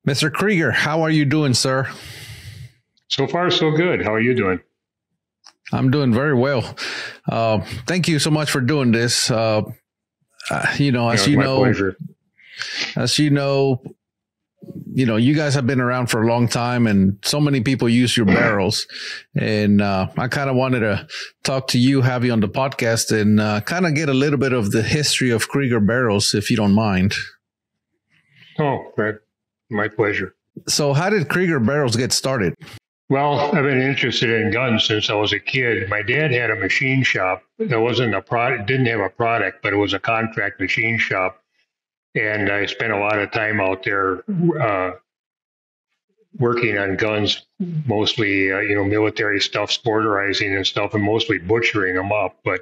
Mr. Krieger, how are you doing, sir? So far, so good. How are you doing? I'm doing very well. Thank you so much for doing this. You know, as It's you my know, pleasure. as you know, you guys have been around for a long time, and so many people use your barrels. And I kind of wanted to talk to you, have you on the podcast, and kind of get a little bit of the history of Krieger barrels, if you don't mind. Oh, right. My pleasure. So, how did Krieger barrels get started? Well, I've been interested in guns since I was a kid. My dad had a machine shop. There wasn't a product, didn't have a product, but it was a contract machine shop. And I spent a lot of time out there working on guns, mostly, military stuff, sporterizing and stuff, and mostly butchering them up. But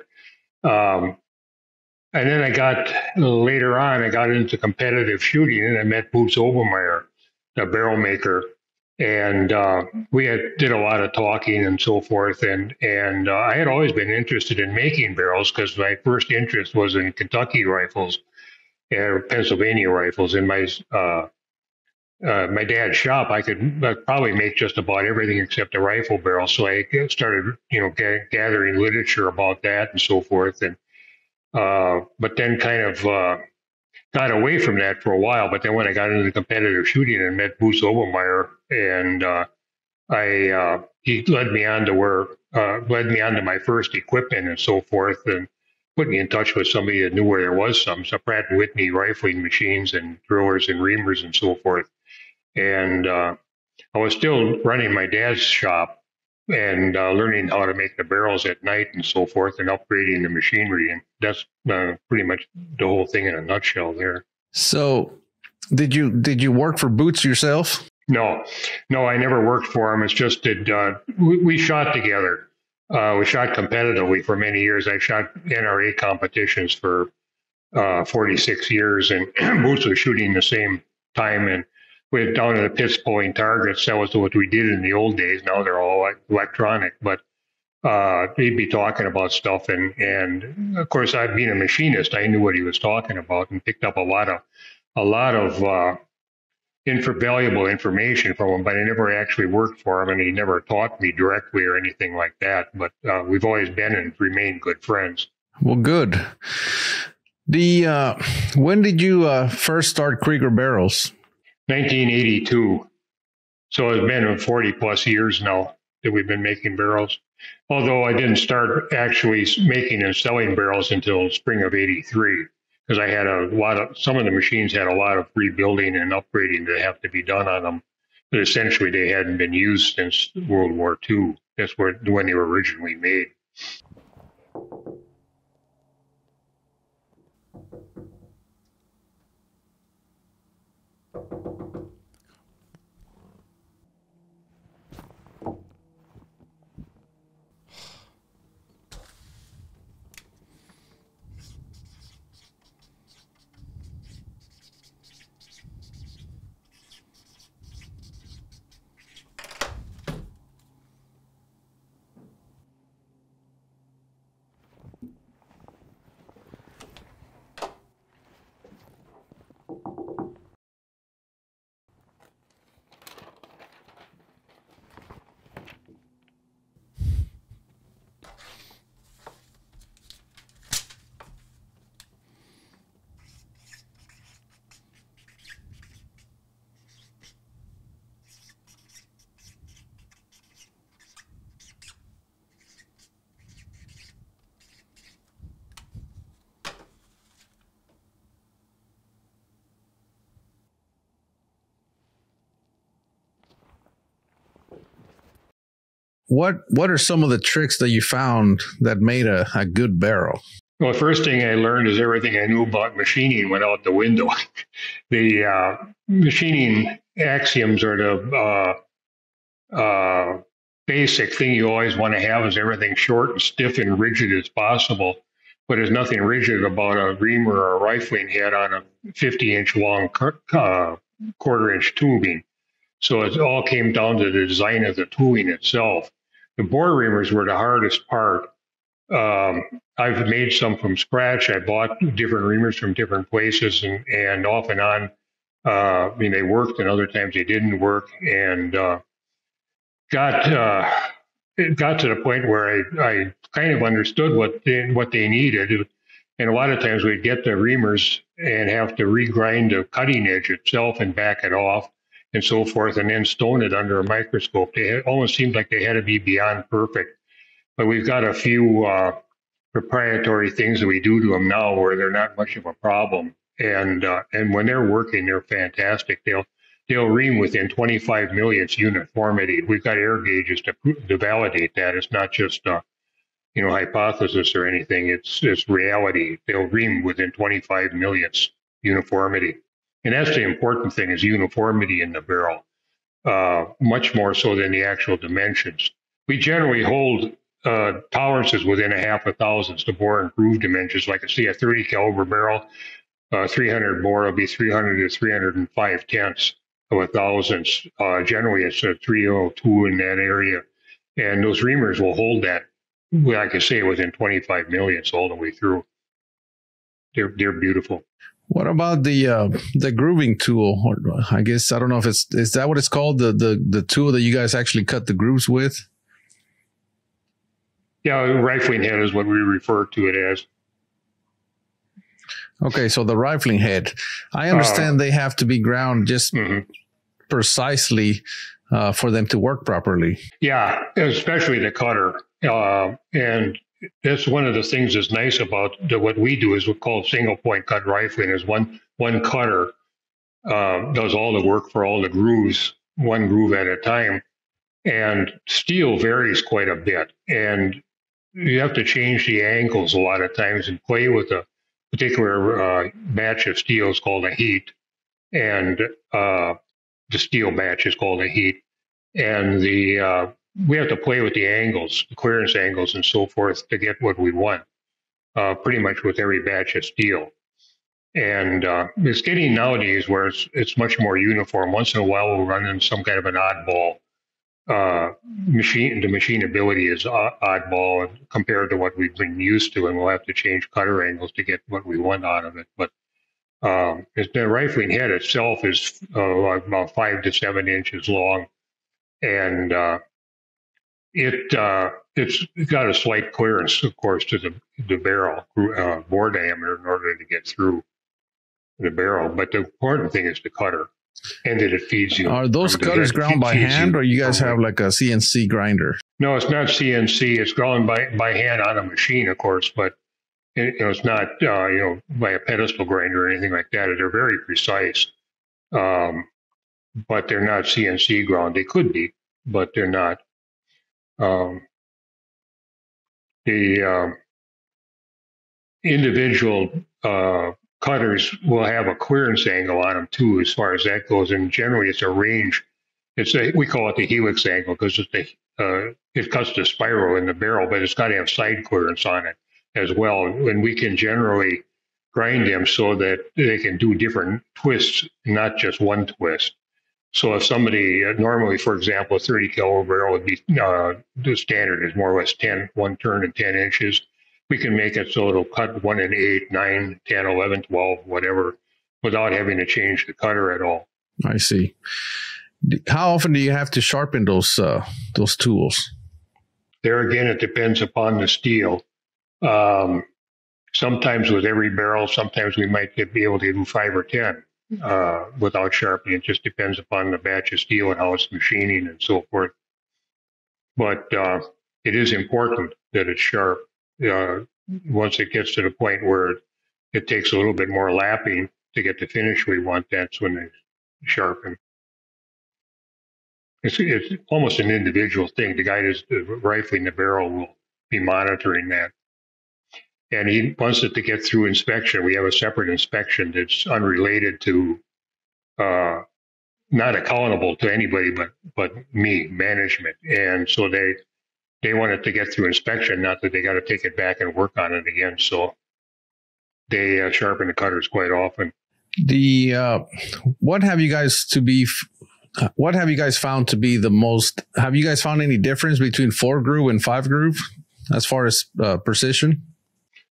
um, and then later on, I got into competitive shooting, and I met Boots Obermeyer, a barrel maker, and did a lot of talking and so forth. And I had always been interested in making barrels because my first interest was in Kentucky rifles and Pennsylvania rifles. In my dad's shop, I could probably make just about everything except a rifle barrel. So I started, gathering literature about that and so forth. And but then kind of got away from that for a while. But then when I got into competitive shooting and met Bruce Obermeyer, and he led me on to my first equipment and so forth, and put me in touch with somebody that knew where there was so Pratt and Whitney rifling machines and drillers and reamers and so forth. And I was still running my dad's shop and learning how to make the barrels at night and so forth, and upgrading the machinery. And that's pretty much the whole thing in a nutshell there. So, did you work for Boots yourself? No, I never worked for him. It's just that we shot together. We shot competitively for many years. I shot NRA competitions for 46 years, and Boots was shooting the same time. And we went down to the pits pulling targets. That was what we did in the old days. Now they're all electronic, but he'd be talking about stuff. And of course, I being a machinist, I knew what he was talking about and picked up a lot of valuable information from him, but I never actually worked for him, and he never taught me directly or anything like that. But we've always been and remained good friends. Well, good. When did you first start Krieger barrels? 1982. So it's been 40 plus years now that we've been making barrels. Although I didn't start actually making and selling barrels until spring of 83. Because I had some of the machines had a lot of rebuilding and upgrading that have to be done on them. But essentially, they hadn't been used since World War II. That's when they were originally made. What are some of the tricks that you found that made a good barrel? Well, the first thing I learned is everything I knew about machining went out the window. The machining axioms are the basic thing you always want to have is everything short and stiff and rigid as possible. But there's nothing rigid about a reamer or a rifling head on a 50-inch long quarter-inch tubing. So it all came down to the design of the tooling itself. The bore reamers were the hardest part. I've made some from scratch. I bought different reamers from different places, and off and on, I mean, they worked and other times they didn't work, and got it got to the point where I kind of understood what they needed, and a lot of times we'd get the reamers and have to regrind the cutting edge itself and back it off and so forth, and then stone it under a microscope. It almost seemed like they had to be beyond perfect, but we've got a few proprietary things that we do to them now where they're not much of a problem. And when they're working, they're fantastic. They'll ream within 25 millionths uniformity. We've got air gauges to validate that. It's not just hypothesis or anything. It's reality. They'll ream within 25 millionths uniformity, and that's the important thing, is uniformity in the barrel, much more so than the actual dimensions. We generally hold tolerances within a half a thousandths to bore and groove dimensions. Like I see a 30 caliber barrel, 300 bore will be 300 to 305 tenths of a thousandths. Generally, it's a 302 in that area, and those reamers will hold that, like I say, within 25 millionths all the way through. They're beautiful. What about the grooving tool? I guess, I don't know if is that what it's called? The tool that you guys actually cut the grooves with? Yeah, rifling head is what we refer to it as. Okay, so the rifling head. I understand they have to be ground just precisely for them to work properly. Yeah, especially the cutter. And that's one of the things that's nice about what we do is what's called single point cut rifling. Is one cutter does all the work for all the grooves, one groove at a time. And steel varies quite a bit, and you have to change the angles a lot of times and play with a particular batch of steel is called a heat, and the steel batch is called a heat, and we have to play with the angles, the clearance angles, and so forth to get what we want. Pretty much with every batch of steel, and it's getting nowadays where it's much more uniform. Once in a while, we'll run in some kind of an oddball. The machinability is oddball compared to what we've been used to, and we'll have to change cutter angles to get what we want out of it. But the rifling head itself is about 5 to 7 inches long, and it's got a slight clearance, of course, to the barrel bore diameter in order to get through the barrel. But the important thing is the cutter, and that it feeds you. Are those cutters ground by hand, or you guys have like a CNC grinder? No, it's not CNC. It's ground by hand on a machine, of course, but it's not by a pedestal grinder or anything like that. They're very precise, but they're not CNC ground. They could be, but they're not. The individual cutters will have a clearance angle on them too, as far as that goes. And generally, it's a range. We call it the helix angle because it cuts the spiral in the barrel, but it's got to have side clearance on it as well. And we can generally grind them so that they can do different twists, not just one twist. So if somebody normally, for example, a 30 caliber barrel would be the standard is more or less 1 turn and 10 inches. We can make it so it'll cut 1 and 8, 9, 10, 11, 12, whatever, without having to change the cutter at all. I see. How often do you have to sharpen those tools? There again, it depends upon the steel. Sometimes with every barrel, sometimes we might be able to do 5 or 10 without sharpening. It just depends upon the batch of steel and how it's machining and so forth. But it is important that it's sharp. Once it gets to the point where it takes a little bit more lapping to get the finish we want, that's when they sharpen. It's almost an individual thing. The guy who's rifling the barrel will be monitoring that. And he wants it to get through inspection. We have a separate inspection that's unrelated to, not accountable to anybody but me, management. And so they want it to get through inspection, not that they got to take it back and work on it again. So they sharpen the cutters quite often. What have you guys found to be the most? Have you guys found any difference between 4 groove and 5 groove as far as precision?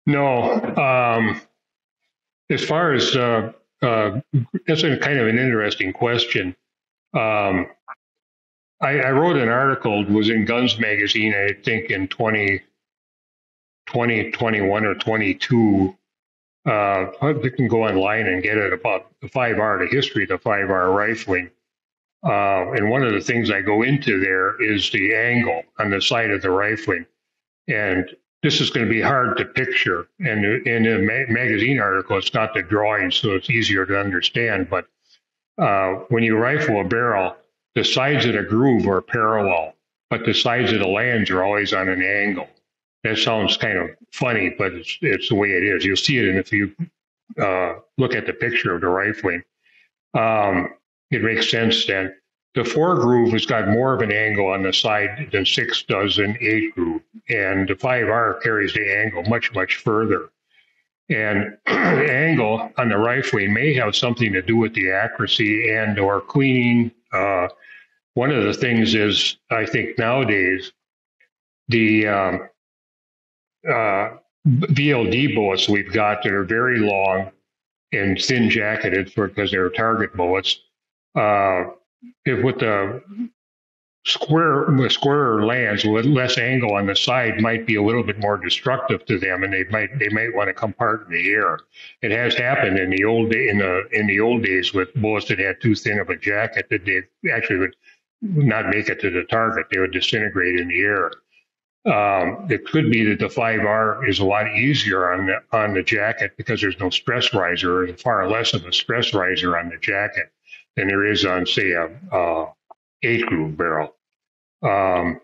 No. As far as that's a kind of an interesting question. Um, I wrote an article, it was in Guns Magazine, I think in 2021 or 22. You can go online and get it about the 5R, the history of the 5R rifling. And one of the things I go into there is the angle on the side of the rifling. And this is going to be hard to picture. And in a magazine article, it's got the drawing, so it's easier to understand. But when you rifle a barrel, the sides of the groove are parallel, but the sides of the lands are always on an angle. That sounds kind of funny, but it's the way it is. You'll see it if you look at the picture of the rifling. It makes sense then. The 4 groove has got more of an angle on the side than 6 does in 8 groove. And the 5R carries the angle much, much further. And the angle on the rifling may have something to do with the accuracy and or cleaning. One of the things is, I think nowadays, the VLD bullets we've got that are very long and thin jacketed because they're target bullets. If with the squarer lands with less angle on the side might be a little bit more destructive to them, and they might want to come apart in the air. It has happened in the old days with bullets that had too thin of a jacket that they actually would not make it to the target. They would disintegrate in the air. It could be that the 5R is a lot easier on the jacket because there's no stress riser, or far less of a stress riser on the jacket than there is on, say, a 8 groove barrel. The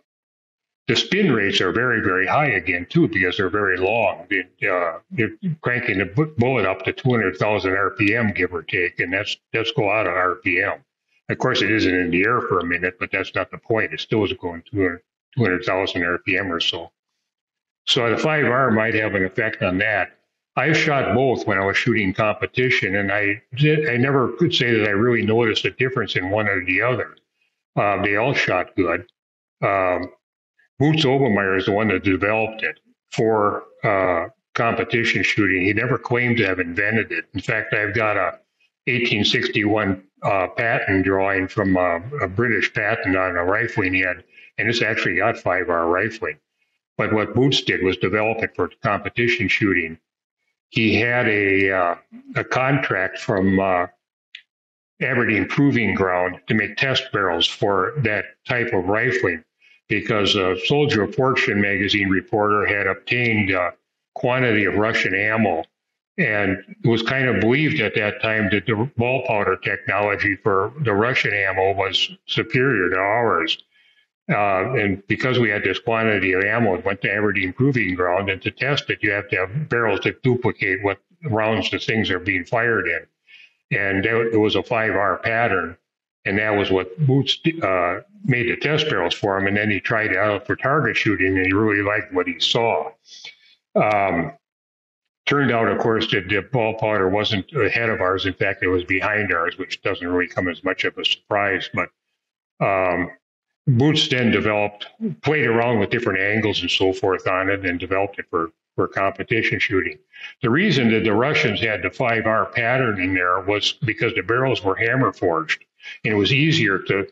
spin rates are very, very high again, too, because they're very long. You're cranking the bullet up to 200,000 RPM, give or take, and that's go out of RPM. Of course, it isn't in the air for a minute, but that's not the point. It still is going 200,000 RPM or so. So the 5R might have an effect on that. I've shot both when I was shooting competition, and I never could say that I really noticed a difference in one or the other. They all shot good. Boots Obermeyer is the one that developed it for competition shooting. He never claimed to have invented it. In fact, I've got a 1861 patent drawing from a British patent on a rifling he had, and it's actually got 5R rifling. But what Boots did was develop it for competition shooting. He had a contract from Aberdeen Proving Ground to make test barrels for that type of rifling, because a Soldier of Fortune magazine reporter had obtained a quantity of Russian ammo, and it was kind of believed at that time that the ball powder technology for the Russian ammo was superior to ours. And because we had this quantity of ammo, it went to Aberdeen Proving Ground, and to test it, you have to have barrels that duplicate what rounds the things are being fired in. And it was a 5R pattern, and that was what Boots made the test barrels for him. And then he tried it out for target shooting, and he really liked what he saw. Turned out, of course, that the ball powder wasn't ahead of ours. In fact, it was behind ours, which doesn't really come as much of a surprise. But Boots then played around with different angles and so forth on it, and developed it for competition shooting. The reason that the Russians had the 5R pattern in there was because the barrels were hammer forged, and it was easier to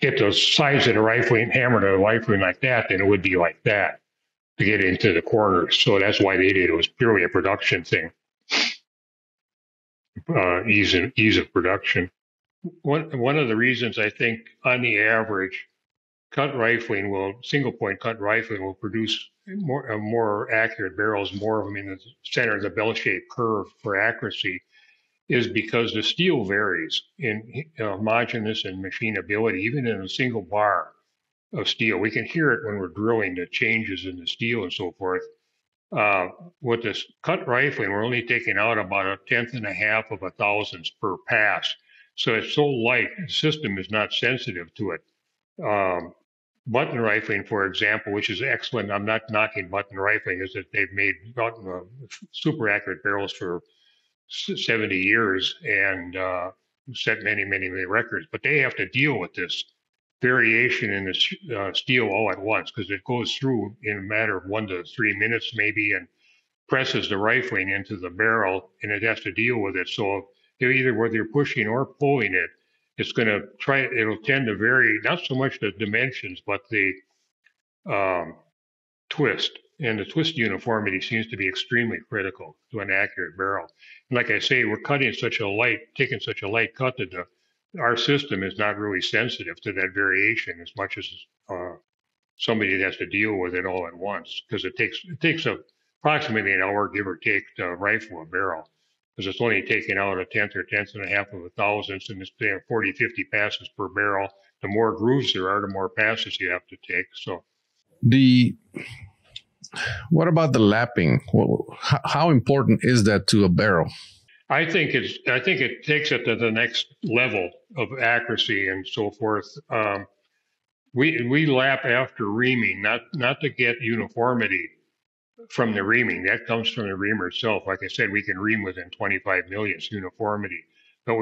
get the sides of the rifle and hammer the rifle like that than it would be like that to get into the corners. So that's why they did it. It was purely a production thing, ease of production. One of the reasons I think, on the average, single point cut rifling will produce more accurate barrels, more of them in the center of the bell-shaped curve for accuracy, is because the steel varies in homogeneous and machinability, even in a single bar of steel. We can hear it when we're drilling, the changes in the steel and so forth. With this cut rifling, we're only taking out about 1/10 of a thousandth per pass. So it's so light, the system is not sensitive to it. Button rifling, for example, which is excellent. I'm not knocking button rifling, is that they've made super accurate barrels for 70 years and set many, many, many records. But they have to deal with this variation in the steel all at once, because it goes through in a matter of 1 to 3 minutes maybe, and presses the rifling into the barrel, and it has to deal with it. So either whether you're pushing or pulling it, it'll tend to vary, not so much the dimensions, but the um, twist. And the twist uniformity seems to be extremely critical to an accurate barrel. And like I say, we're taking such a light cut that our system is not really sensitive to that variation as much as uh, somebody that has to deal with it all at once, because it takes approximately an hour, give or take, to rifle a barrel, because it's only taking out a tenth or tenth and a half of a thousandth, and it's 40, 50 passes per barrel. The more grooves there are, the more passes you have to take. So The what about the lapping? How important is that to a barrel? I think it takes it to the next level of accuracy and so forth. We lap after reaming, not to get uniformity from the reaming. That comes from the reamer itself. Like I said, we can ream within 25 millionths uniformity, but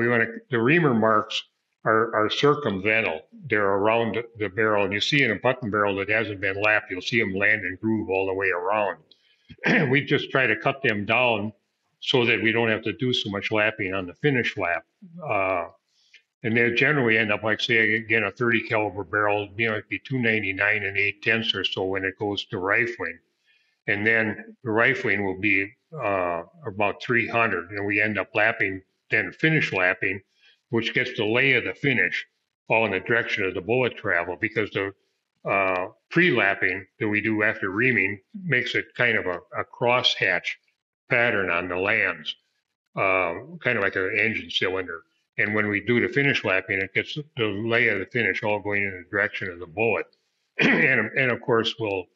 the reamer marks are circumvental. They're around the barrel, and you see in a button barrel that hasn't been lapped, you'll see them land and groove all the way around. We just try to cut them down so that we don't have to do so much lapping on the finish lap. And they generally end up, like say again, a 30 caliber barrel, might be 299 and 8/10 or so when it goes to rifling, and then the rifling will be about 300, and we end up lapping, then finish lapping, which gets the lay of the finish all in the direction of the bullet travel, because the pre-lapping that we do after reaming makes it kind of a crosshatch pattern on the lands, kind of like an engine cylinder. And when we do the finish lapping, it gets the lay of the finish all going in the direction of the bullet, and of course will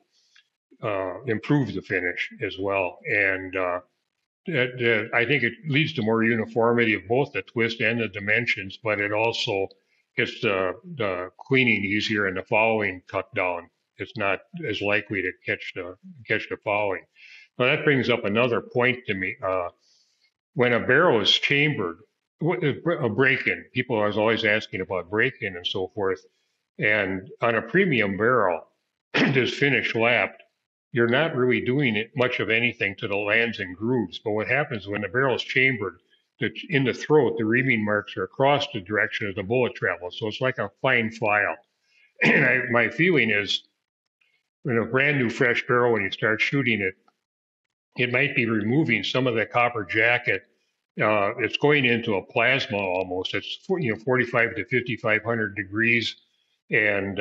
improve the finish as well. And I think it leads to more uniformity of both the twist and the dimensions, but it also gets the cleaning easier and the fouling cut down. It's not as likely to catch the fouling. Now that brings up another point to me. When a barrel is chambered, a break-in, people are always asking about break-in and so forth. And on a premium barrel that's finish lapped, you're not really doing much of anything to the lands and grooves. But what happens when the barrel is chambered, in the throat, the reaming marks are across the direction of the bullet travel. So it's like a fine file. And my feeling is, in a brand new fresh barrel, when you start shooting it, it might be removing some of the copper jacket. It's going into a plasma almost. It's 45 to 5,500 degrees and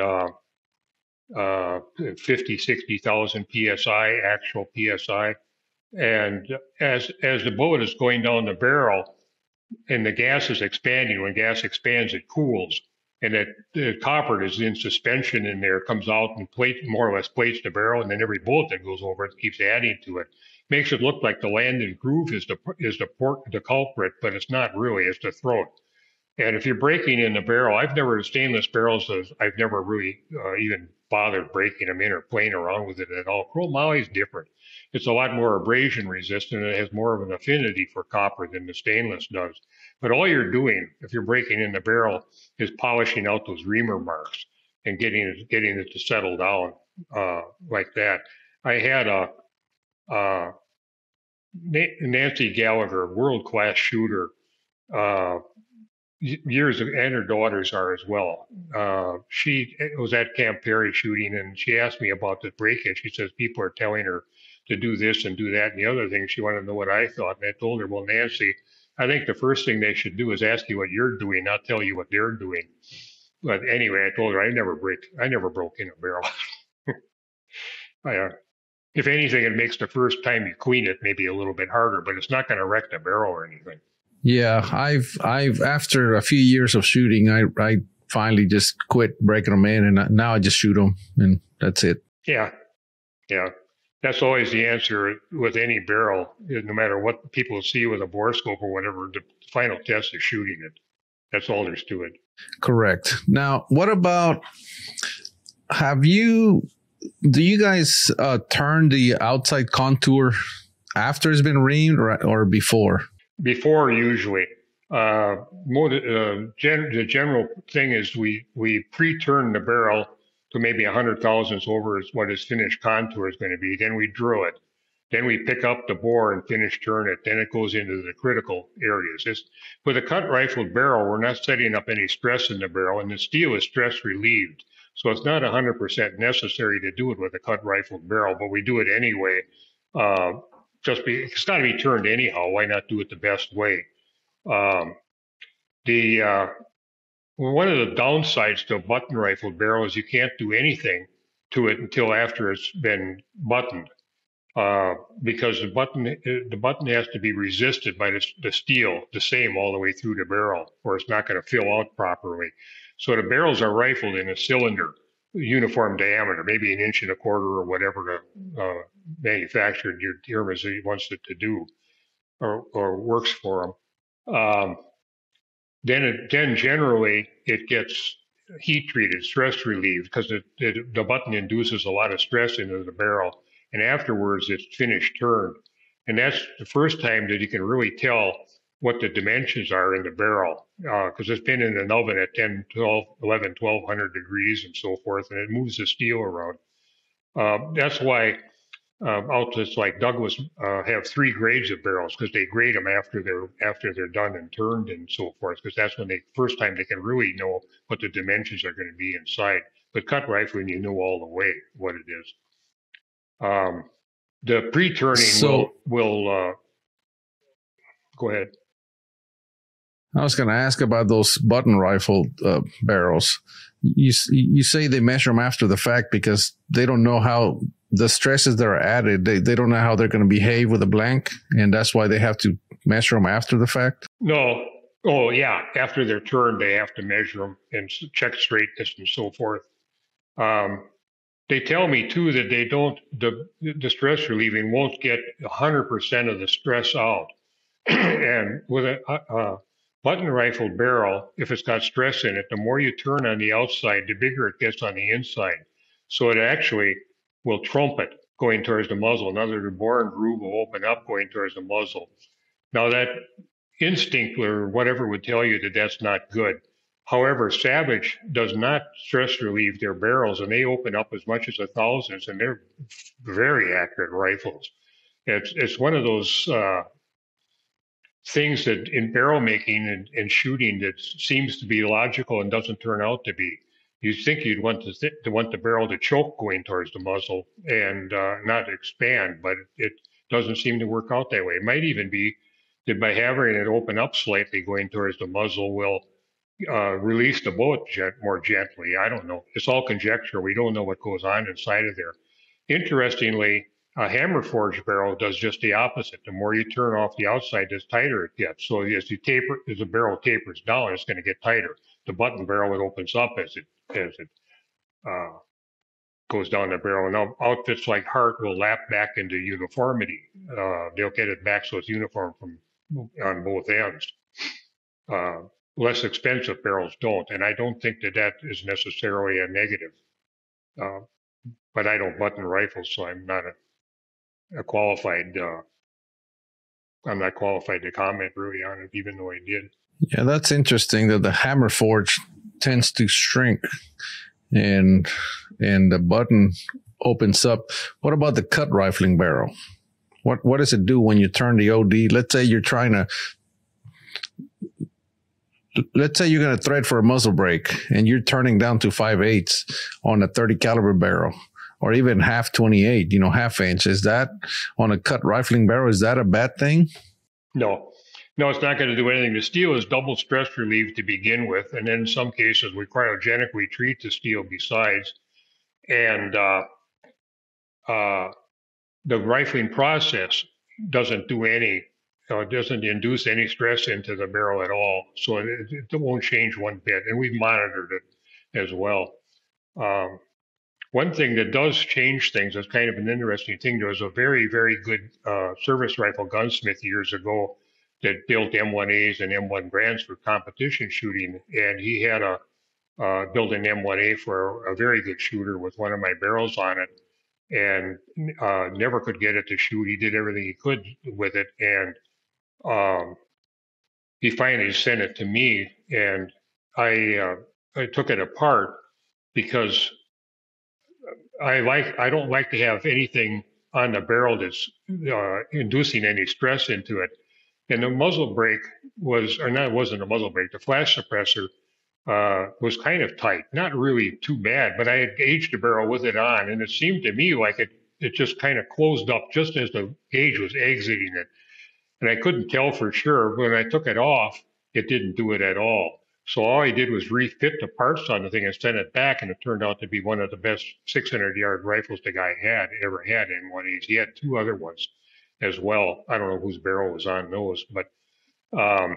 50, 60,000 psi, actual psi. And as the bullet is going down the barrel and the gas is expanding, when gas expands, it cools. And the copper is in suspension in there, comes out and more or less plates the barrel, and then every bullet that goes over it keeps adding to it. Makes it look like the land and groove is the culprit, but it's not really. It's the throat. And if you're breaking in the barrel, stainless barrels, I've never really even bothered breaking them in or playing around with it at all. Chromoly is different. It's a lot more abrasion resistant. It has more of an affinity for copper than the stainless does. But all you're doing, if you're breaking in the barrel, is polishing out those reamer marks and getting it to settle down like that. I had Nancy Gallagher, world-class shooter, years of, and her daughters are as well. She was at Camp Perry shooting, and she asked me about the break-in. She says people are telling her to do this and do that and the other thing. She wanted to know what I thought, and I told her, well, Nancy, I think the first thing they should do is ask you what you're doing, not tell you what they're doing. But anyway, I told her I never broke in a barrel. If anything, it makes the first time you clean it maybe a little bit harder, but it's not going to wreck the barrel or anything. Yeah, I've after a few years of shooting, I finally just quit breaking them in, and now I just shoot them, and that's it. Yeah. That's always the answer with any barrel, no matter what people see with a bore scope or whatever. The final test is shooting it. That's all there's to it. Correct. Now, what about? Do you guys turn the outside contour after it's been reamed or before? Before, usually. The general thing is we pre-turn the barrel to maybe 100 thousandths over what its finished contour is going to be. Then we drill it. Then we pick up the bore and finish turn it. Then it goes into the critical areas. With a cut rifled barrel, we're not setting up any stress in the barrel, and the steel is stress relieved. So it's not 100% necessary to do it with a cut rifled barrel, but we do it anyway. Uh, it's got to be turned anyhow. Why not do it the best way? Um, the One of the downsides to a button rifled barrel is you can't do anything to it until after it's been buttoned, because the button has to be resisted by the steel the same all the way through the barrel, or it's not going to fill out properly. So the barrels are rifled in a cylinder, uniform diameter, maybe 1.25 inches or whatever the manufacturer determines he wants it to do, or works for them. Then generally it gets heat treated, stress relieved, because the button induces a lot of stress into the barrel, and afterwards it's finished turned. And that's the first time that you can really tell what the dimensions are in the barrel, because it's been in an oven at 10, 12, 11, 1200 degrees and so forth, and it moves the steel around. That's why outlets like Douglas have 3 grades of barrels, because they grade them after they're done and turned and so forth, because that's when first time they can really know what the dimensions are going to be inside. But cut rifling, you know all the way what it is. The pre-turning will go ahead. I was going to ask about those button rifle barrels. You say they measure them after the fact because they don't know how the stresses that are added. They don't know how they're going to behave with a blank, and that's why they have to measure them after the fact. No. Oh yeah, after they're turned, they have to measure them and check straightness and so forth. They tell me too that they don't the stress relieving won't get 100% of the stress out, and with a button rifle barrel, if it's got stress in it, the more you turn on the outside, the bigger it gets on the inside. So it actually will trumpet going towards the muzzle. Another, the bore and groove will open up going towards the muzzle. Now that instinct or whatever would tell you that that's not good. However, Savage does not stress relieve their barrels, and they open up as much as 1,000s, and they're very accurate rifles. It's one of those things that in barrel making and shooting that seems to be logical and doesn't turn out to be. You think you'd want want the barrel to choke going towards the muzzle and not expand, but it doesn't seem to work out that way. It might even be that by having it open up slightly going towards the muzzle will release the bullet more gently. I don't know. It's all conjecture. We don't know what goes on inside of there. Interestingly, a hammer forged barrel does just the opposite. The more you turn off the outside, the tighter it gets. So as the barrel tapers down, it's going to get tighter. The button barrel, it opens up as it goes down the barrel. Now outfits like Hart will lap back into uniformity. They'll get it back so it's uniform on both ends. Less expensive barrels don't, and I don't think that is necessarily a negative. But I don't button rifles, so I'm not qualified. I'm not qualified to comment really on it, even though I did. Yeah, that's interesting that the hammer forge tends to shrink, and the button opens up. What about the cut rifling barrel? What does it do when you turn the OD? Let's say you're going to thread for a muzzle brake, and you're turning down to 5/8 on a 30 caliber barrel, or even half 28, half inch. Is that on a cut rifling barrel? Is that a bad thing? No, it's not going to do anything. The steel is double stress relieved to begin with, and then in some cases we cryogenically treat the steel besides. And the rifling process doesn't doesn't induce any stress into the barrel at all, so it won't change one bit. And we've monitored it as well. One thing that does change things, that's kind of an interesting thing. There was a very, very good service rifle gunsmith years ago that built M1As and M1 Grands for competition shooting, and he had built an M1A for a very good shooter with one of my barrels on it, and never could get it to shoot. He did everything he could with it, and he finally sent it to me, and I took it apart because I don't like to have anything on the barrel that's inducing any stress into it. And the muzzle brake was, or not, it wasn't a muzzle brake, the flash suppressor was kind of tight, not really too bad, but I had gauged the barrel with it on, and it seemed to me like it just kind of closed up just as the gauge was exiting it. And I couldn't tell for sure. When I took it off, it didn't do it at all. So all I did was refit the parts on the thing and send it back, and it turned out to be one of the best 600-yard rifles the guy had ever had in one of these. He had two other ones as well. I don't know whose barrel was on those, but um,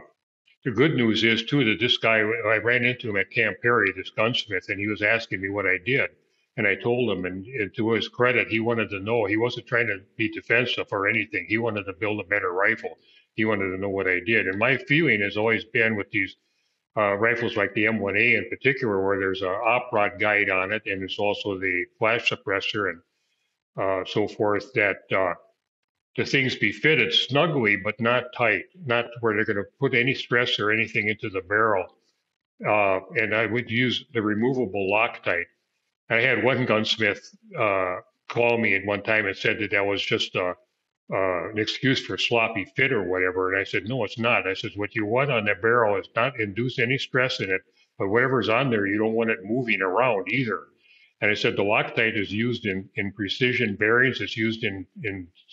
the good news is too that this guy, I ran into him at Camp Perry, this gunsmith, and he was asking me what I did. And I told him, and to his credit, he wanted to know. He wasn't trying to be defensive or anything. He wanted to build a better rifle. He wanted to know what I did. And my feeling has always been with these rifles like the M1A in particular, where there's a op rod guide on it, and there's also the flash suppressor and so forth, that the things be fitted snugly but not tight, not where they're going to put any stress or anything into the barrel. And I would use the removable Loctite. I had one gunsmith call me at one time and said that that was just an excuse for sloppy fit or whatever. And I said, no, it's not. I said, what you want on the barrel is not induce any stress in it, but whatever's on there, you don't want it moving around either. And I said, the Loctite is used in precision bearings. It's used in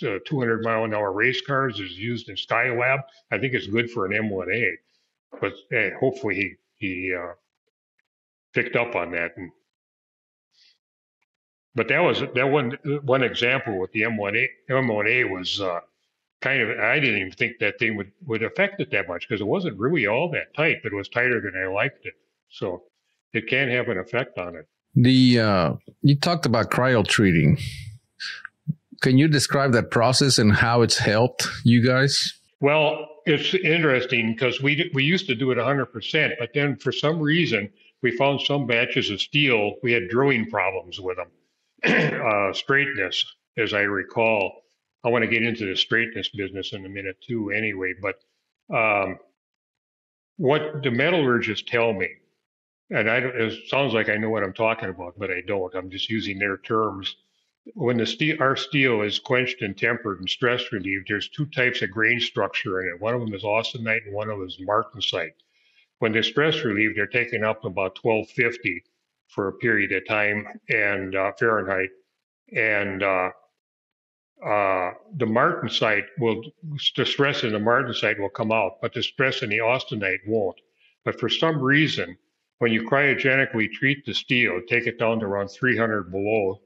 200-mile-an-hour race cars. It's used in Skylab. I think it's good for an M1A. But hopefully he picked up on that. But that was that one example with the M1A. M1A was kind of, I didn't even think that thing would affect it that much because it wasn't really all that tight, but it was tighter than I liked it. So it can have an effect on it. You talked about cryo treating. Can you describe that process and how it's helped you guys? Well, it's interesting because we used to do it 100%, but then for some reason we found some batches of steel, we had drilling problems with them. Straightness, as I recall. I want to get into the straightness business in a minute too anyway, but what the metallurgists tell me, and it sounds like I know what I'm talking about, but I don't. I'm just using their terms. When our steel is quenched and tempered and stress relieved, there's two types of grain structure in it. One of them is austenite and one of them is martensite. When they're stress relieved, they're taken up to about 1250 for a period of time and Fahrenheit. And the martensite the stress in the martensite will come out, but the stress in the austenite won't. But for some reason, when you cryogenically treat the steel, take it down to around 300 below,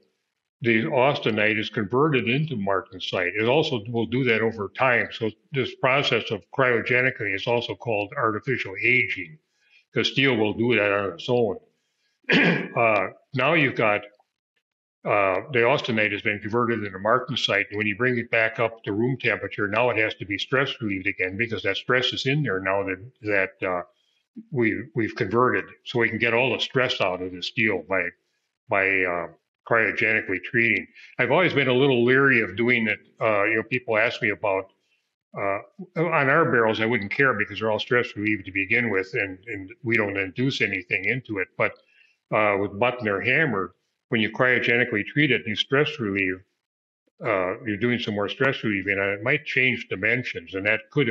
the austenite is converted into martensite. It also will do that over time. So this process of cryogenically is also called artificial aging, because steel will do that on its own. Now you've got the austenite has been converted into martensite, and when you bring it back up to room temperature, now it has to be stress relieved again because that stress is in there now that we've converted, so we can get all the stress out of the steel by cryogenically treating. I've always been a little leery of doing it. People ask me about on our barrels. I wouldn't care because they're all stress relieved to begin with, and we don't induce anything into it. But with button or hammer, when you cryogenically treat it, you stress relieve. You're doing some more stress relieving, and it might change dimensions, and that could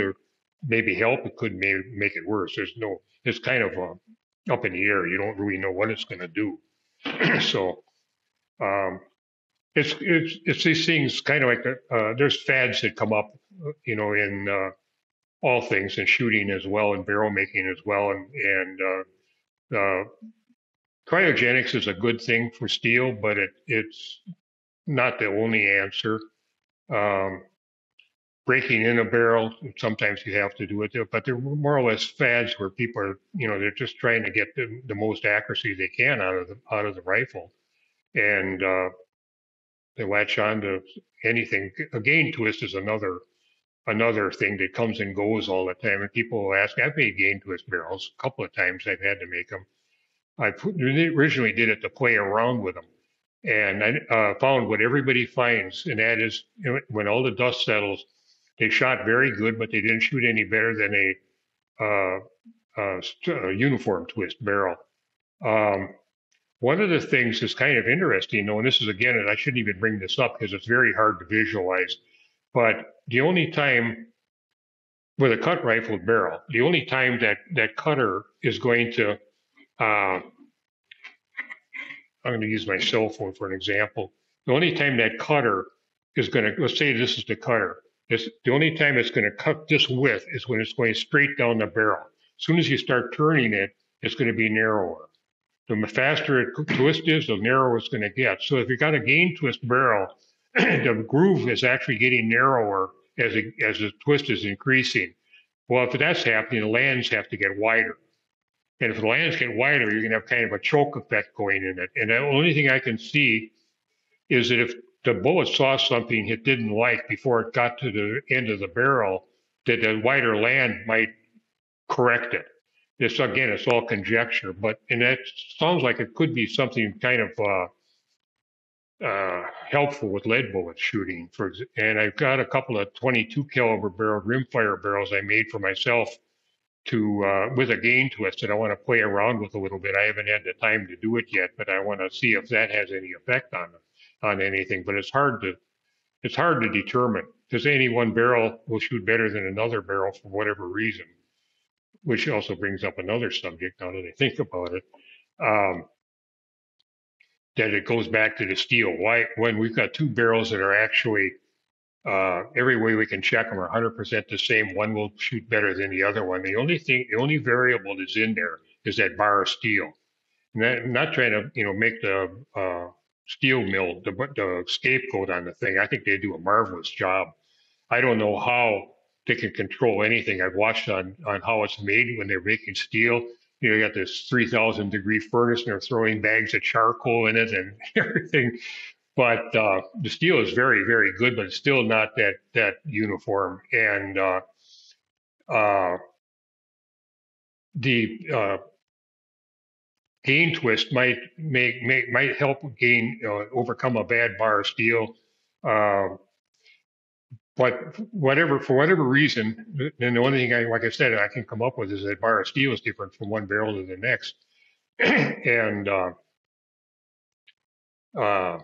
maybe help. It could maybe make it worse. It's kind of up in the air. You don't really know what it's going to do. So it's these things kind of like there's fads that come up, in all things, and shooting as well, and barrel making as well, and cryogenics is a good thing for steel, but it's not the only answer. Breaking in a barrel, sometimes you have to do it, but they're more or less fads where people are, they're just trying to get the most accuracy they can out of the rifle, and they latch on to anything. A gain twist is another thing that comes and goes all the time, and people will ask. I've made gain twist barrels a couple of times. I've had to make them. I originally did it to play around with them. And I found what everybody finds, and that is when all the dust settles, they shot very good, but they didn't shoot any better than a uniform twist barrel. One of the things that's kind of interesting, though, and this is again, and I shouldn't even bring this up because it's very hard to visualize, but the only time with a cut rifle barrel, the only time that cutter is going to, I'm going to use my cell phone for an example. The only time that cutter is going to, let's say this is the cutter, the only time it's going to cut this width is when it's going straight down the barrel. As soon as you start turning it, it's going to be narrower. The faster it twist is, the narrower it's going to get. So if you've got a gain twist barrel, the groove is actually getting narrower as the twist is increasing. Well, if that's happening, the lands have to get wider. And if the lands get wider, you're going to have kind of a choke effect going in it. And the only thing I can see is that if the bullet saw something it didn't like before it got to the end of the barrel, that the wider land might correct it. It's all conjecture, and that sounds like it could be something kind of helpful with lead bullet shooting. And I've got a couple of 22 caliber rimfire barrels I made for myself with a gain twist that I want to play around with a little bit. I haven't had the time to do it yet, but I want to see if that has any effect on anything. But it's hard to determine because any one barrel will shoot better than another barrel for whatever reason. Which also brings up another subject now that I think about it, that it goes back to the steel. Why, when we've got two barrels that are actually, every way we can check them are 100% the same, one will shoot better than the other one. The only variable that's in there is that bar of steel. I'm not trying to, make the steel mill, the scapegoat on the thing. I think they do a marvelous job. I don't know how they can control anything. I've watched on how it's made when they're making steel. You got this 3,000 degree furnace and they're throwing bags of charcoal in it and everything. But the steel is very, very good, but it's still not that uniform. And the gain twist might help overcome a bad bar of steel. But for whatever reason, and the only thing like I said, I can come up with is that bar of steel is different from one barrel to the next. And I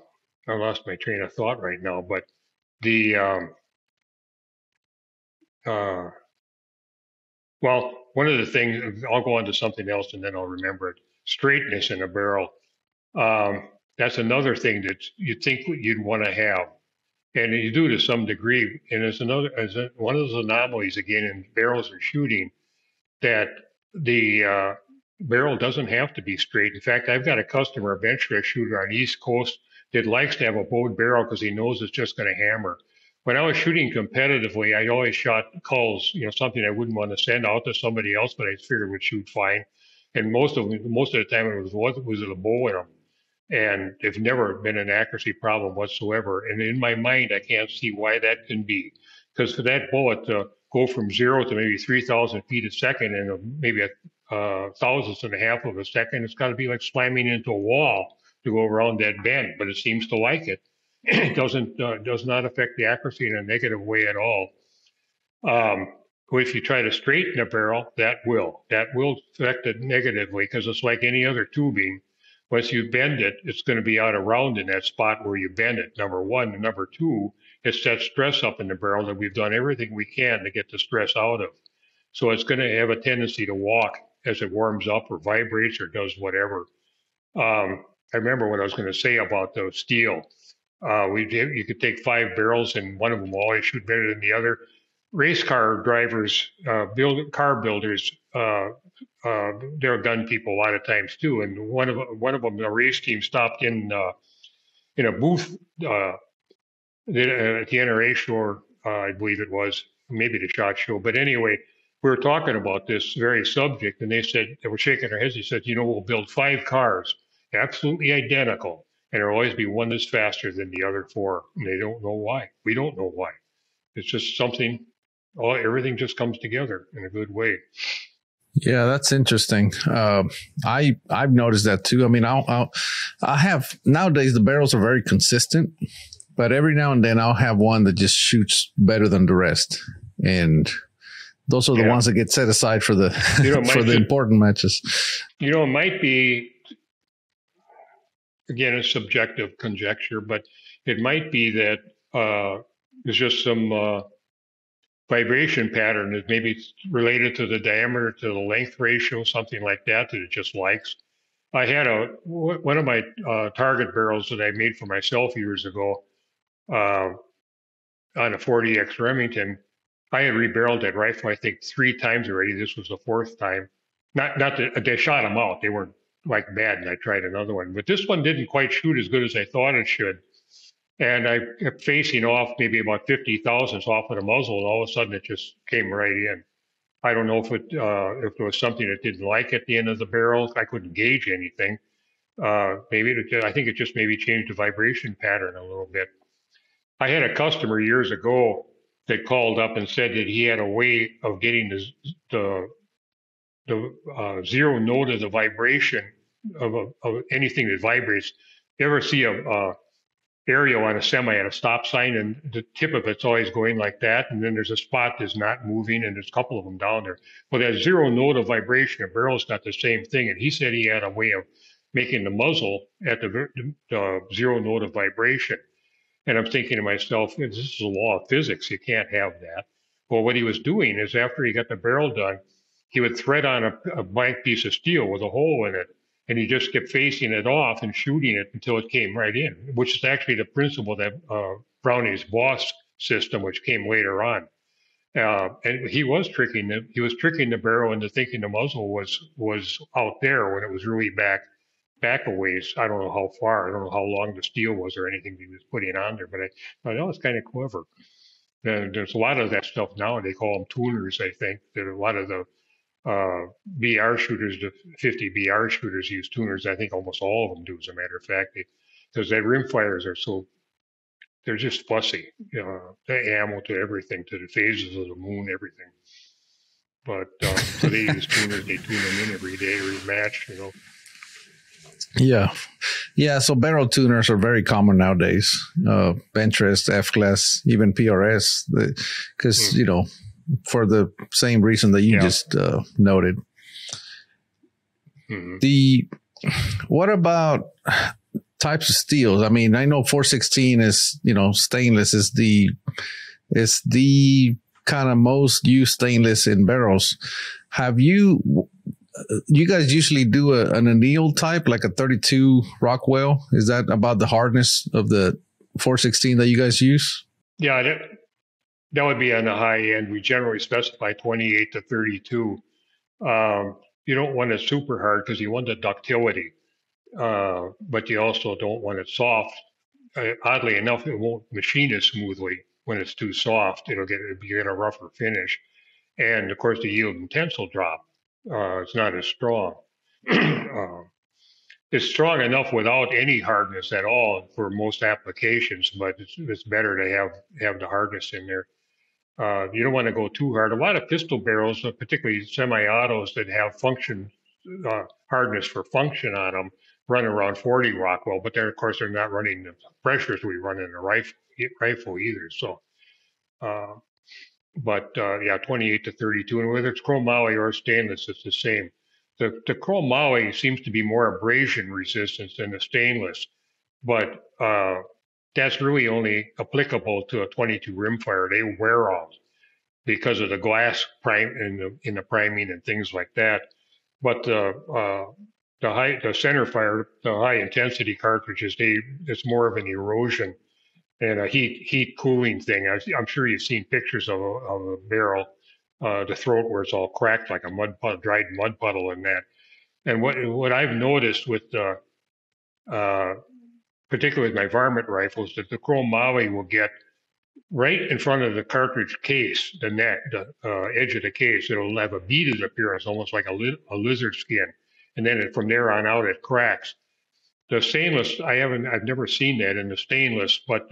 lost my train of thought right now, but well, one of the things, I'll go on to something else and then I'll remember it. Straightness in a barrel. That's another thing that you think you'd want to have. And you do to some degree. And there's one of those anomalies again in barrels or shooting that the barrel doesn't have to be straight. In fact, I've got a customer, a venture shooter on the East Coast that likes to have a bowed barrel because he knows it's just going to hammer. When I was shooting competitively, I always shot culls, something I wouldn't want to send out to somebody else, but I figured would shoot fine. And most of the time it was a bow in them. And there's never been an accuracy problem whatsoever. And in my mind, I can't see why that can be. Because for that bullet to go from 0 to maybe 3,000 feet a second in maybe a thousandth and a half of a second, it's got to be like slamming into a wall to go around that bend. But it seems to like it. It does not affect the accuracy in a negative way at all. If you try to straighten a barrel, that will affect it negatively because it's like any other tubing. Once you bend it, it's going to be out of round in that spot where you bend it, number one. And number two, it sets stress up in the barrel that we've done everything we can to get the stress out of. So it's going to have a tendency to walk as it warms up or vibrates or does whatever. I remember what I was going to say about the steel. You could take 5 barrels and one of them will always shoot better than the other. Race car drivers, car builders, they're gun people a lot of times too. And one of them, the race team stopped in a booth at the NRA show, I believe it was, maybe the SHOT Show. But anyway, we were talking about this very subject, and they were shaking their heads. They said, we'll build 5 cars, absolutely identical, and there'll always be one that's faster than the other 4. And they don't know why. We don't know why. It's just something. Everything just comes together in a good way. Yeah, that's interesting. I've noticed that too. I mean, I have nowadays the barrels are very consistent, but every now and then I'll have one that just shoots better than the rest, and those are the ones that get set aside for the for the important matches. It might be. again, it's subjective conjecture, but it might be that there's just some vibration pattern that maybe it's related to the diameter to the length ratio, something like that, that it just likes. I had one of my target barrels that I made for myself years ago uh, on a 40X Remington. I had rebarreled that rifle, I think, 3 times already. This was the fourth time. Not that they shot them out; they weren't like bad, and I tried another one. But this one didn't quite shoot as good as I thought it should. And I kept facing off maybe about 50 thousandths off of the muzzle, and all of a sudden it just came right in. I don't know if there was something it didn't like at the end of the barrel. I couldn't gauge anything. I think it just maybe changed the vibration pattern a little bit. I had a customer years ago that called up and said that he had a way of getting the zero note of the vibration of anything that vibrates. You ever see a aerial on a semi at a stop sign, and the tip of it's always going like that, and then there's a spot that's not moving, and there's a couple of them down there. Well, that zero note of vibration, a barrel's got the same thing, and he said he had a way of making the muzzle at the zero note of vibration. And I'm thinking to myself, this is a law of physics. You can't have that. Well, what he was doing is after he got the barrel done, he would thread on a blank piece of steel with a hole in it, and he just kept facing it off and shooting it until it came right in, which is actually the principle that Browning's Boss system, which came later on. And he was tricking the barrel into thinking the muzzle was out there when it was really back a ways. I don't know how far. I don't know how long the steel was or anything he was putting on there, but I know it's kind of clever. There's a lot of that stuff now. They call them tuners, I think. That a lot of the BR shooters, the 50 BR shooters use tuners. I think almost all of them do, as a matter of fact, because their rim fires are they're just fussy. The ammo to everything, to the phases of the moon, everything. But so they use tuners. They tune them in every day, every match. Yeah. Yeah. So barrel tuners are very common nowadays. Ventress, F-class, even PRS, because, for the same reason that you just noted. Mm-hmm. What about types of steels? I mean, I know 416 is, stainless is the kind of most used stainless in barrels. Have you guys usually do an anneal type, like a 32 Rockwell? Is that about the hardness of the 416 that you guys use? Yeah, that would be on the high end. We generally specify 28 to 32. You don't want it super hard because you want the ductility, but you also don't want it soft. Oddly enough, it won't machine as smoothly when it's too soft. It'll get a rougher finish. And of course, the yield and tensile drop. It's not as strong. It's strong enough without any hardness at all for most applications, but it's better to have the hardness in there. You don't want to go too hard. A lot of pistol barrels, particularly semi-autos that have hardness for function on them, run around 40 Rockwell, but of course they're not running the pressures we run in a rifle either. So, yeah, 28 to 32, and whether it's chromoly or stainless, it's the same. The chromoly seems to be more abrasion resistant than the stainless, but that's really only applicable to a 22 rimfire. They wear off because of the glass in the priming and things like that. But the center fire, the high intensity cartridges, it's more of an erosion and a heat cooling thing. I'm sure you've seen pictures of a barrel, the throat where it's all cracked like a dried mud puddle and that. And what I've noticed with particularly with my varmint rifles, that the chromoly will get right in front of the cartridge case, the neck, the edge of the case. It'll have a beaded appearance, almost like a lizard skin, and then from there on out it cracks. The stainless, I've never seen that in the stainless, but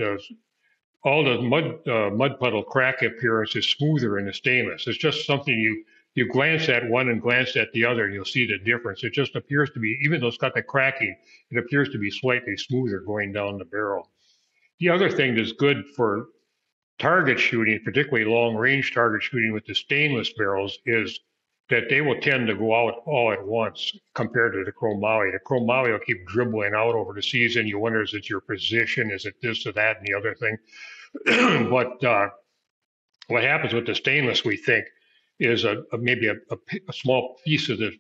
all the mud puddle crack appearance is smoother in the stainless. It's just something you glance at one and glance at the other, and you'll see the difference. It just appears to be, even though it's got the cracking, it appears to be slightly smoother going down the barrel. The other thing that's good for target shooting, particularly long range target shooting with the stainless barrels, is that they will tend to go out all at once compared to the chromoly. The chromoly will keep dribbling out over the season. You wonder, is it your position? Is it this or that and the other thing? But what happens with the stainless, we think, is maybe a small piece of the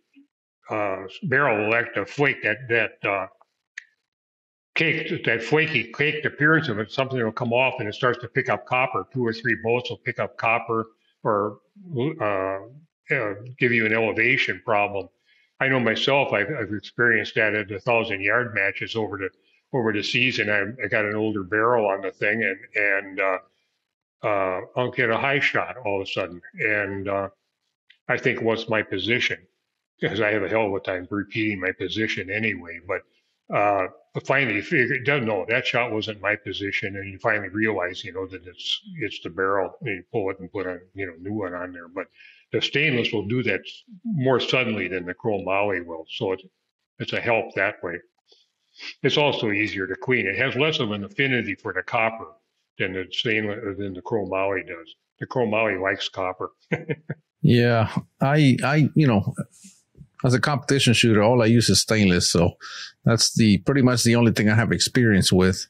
barrel will act to flake that cake, that flaky caked appearance of it. Something will come off and it starts to pick up copper. 2 or 3 bolts will pick up copper or give you an elevation problem. I know myself, I've experienced that at the 1,000-yard matches over the season. I got an older barrel on the thing, and I'll get a high shot all of a sudden, and I think, what's my position? Because I have a hell of a time repeating my position anyway. But finally, you figure, no, that shot wasn't my position, and you finally realize, that it's the barrel, and you pull it and put a new one on there. But the stainless will do that more suddenly than the chromoly will, so it's a help that way. It's also easier to clean. It has less of an affinity for the copper than the stainless than the chromoly does. The chromoly likes copper. Yeah, I as a competition shooter, all I use is stainless, so that's pretty much the only thing I have experience with.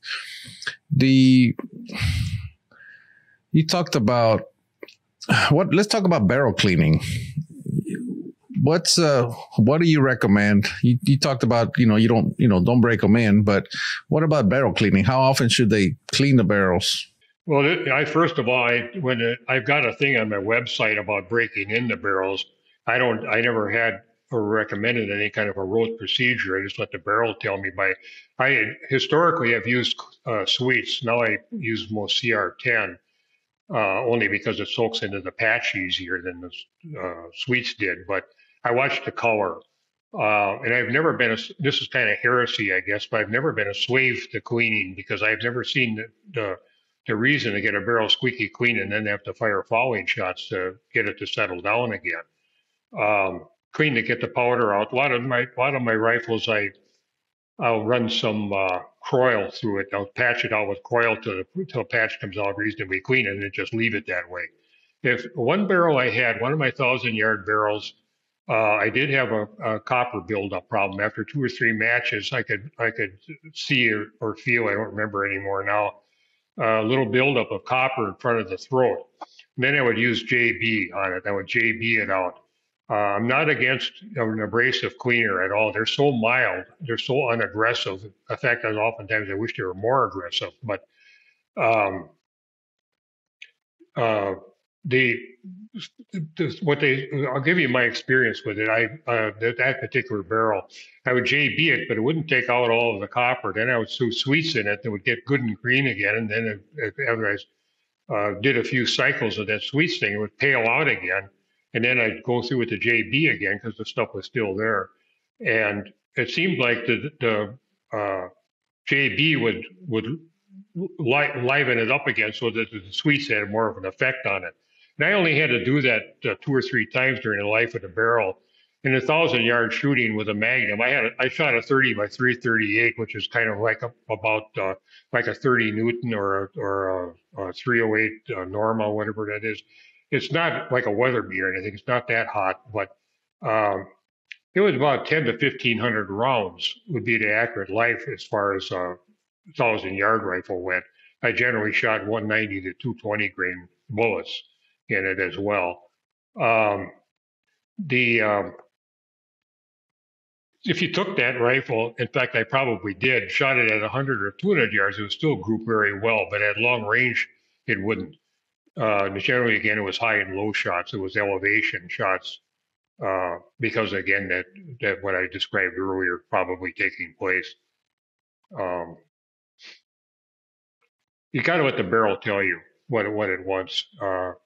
You talked about let's talk about barrel cleaning. What do you recommend? You talked about, you don't break them in, but what about barrel cleaning? How often should they clean the barrels? Well, first of all, I've got a thing on my website about breaking in the barrels. I never had or recommended any kind of a rote procedure. I just let the barrel tell me. I historically have used sweets. Now I use most CR10 only because it soaks into the patch easier than the sweets did. But I watched the color. And I've never been this is kind of heresy, I guess, but I've never been a slave to cleaning because I've never seen the reason to get a barrel squeaky clean and then have to fire fouling shots to get it to settle down again. Clean to get the powder out. A lot of my rifles, I'll run some Croil through it. I'll patch it out with Croil till a patch comes out reasonably clean, and then just leave it that way. If one barrel I had, one of my 1,000-yard barrels, I did have a copper buildup problem. After 2 or 3 matches, I could see or feel, I don't remember anymore now, a little buildup of copper in front of the throat. And then I would use JB on it. I would JB it out. I'm not against an abrasive cleaner at all. They're so mild. They're so unaggressive. In fact, oftentimes I wish they were more aggressive. But I'll give you my experience with it. That particular barrel, I would JB it, but it wouldn't take out all of the copper. Then I would sew sweets in it that would get good and green again. And then after I did a few cycles of that sweets thing, it would pale out again. And then I'd go through with the JB again because the stuff was still there. And it seemed like the JB would liven it up again so that the sweets had more of an effect on it. And I only had to do that 2 or 3 times during the life of the barrel. In a 1,000-yard shooting with a Magnum, I shot a 30 by 338, which is kind of like about a 30 Newton or a 308 Norma, whatever that is. It's not like a Weatherby or anything. It's not that hot, but it was about 10 to 1,500 rounds would be the accurate life as far as 1,000-yard rifle went. I generally shot 190 to 220 grain bullets in it as well. If you took that rifle, in fact, I probably did, shot it at 100 or 200 yards, it would still group very well, but at long range, it wouldn't. Generally, again, it was high and low shots. It was elevation shots because, again, that what I described earlier probably taking place. You got to let the barrel tell you what it wants. They're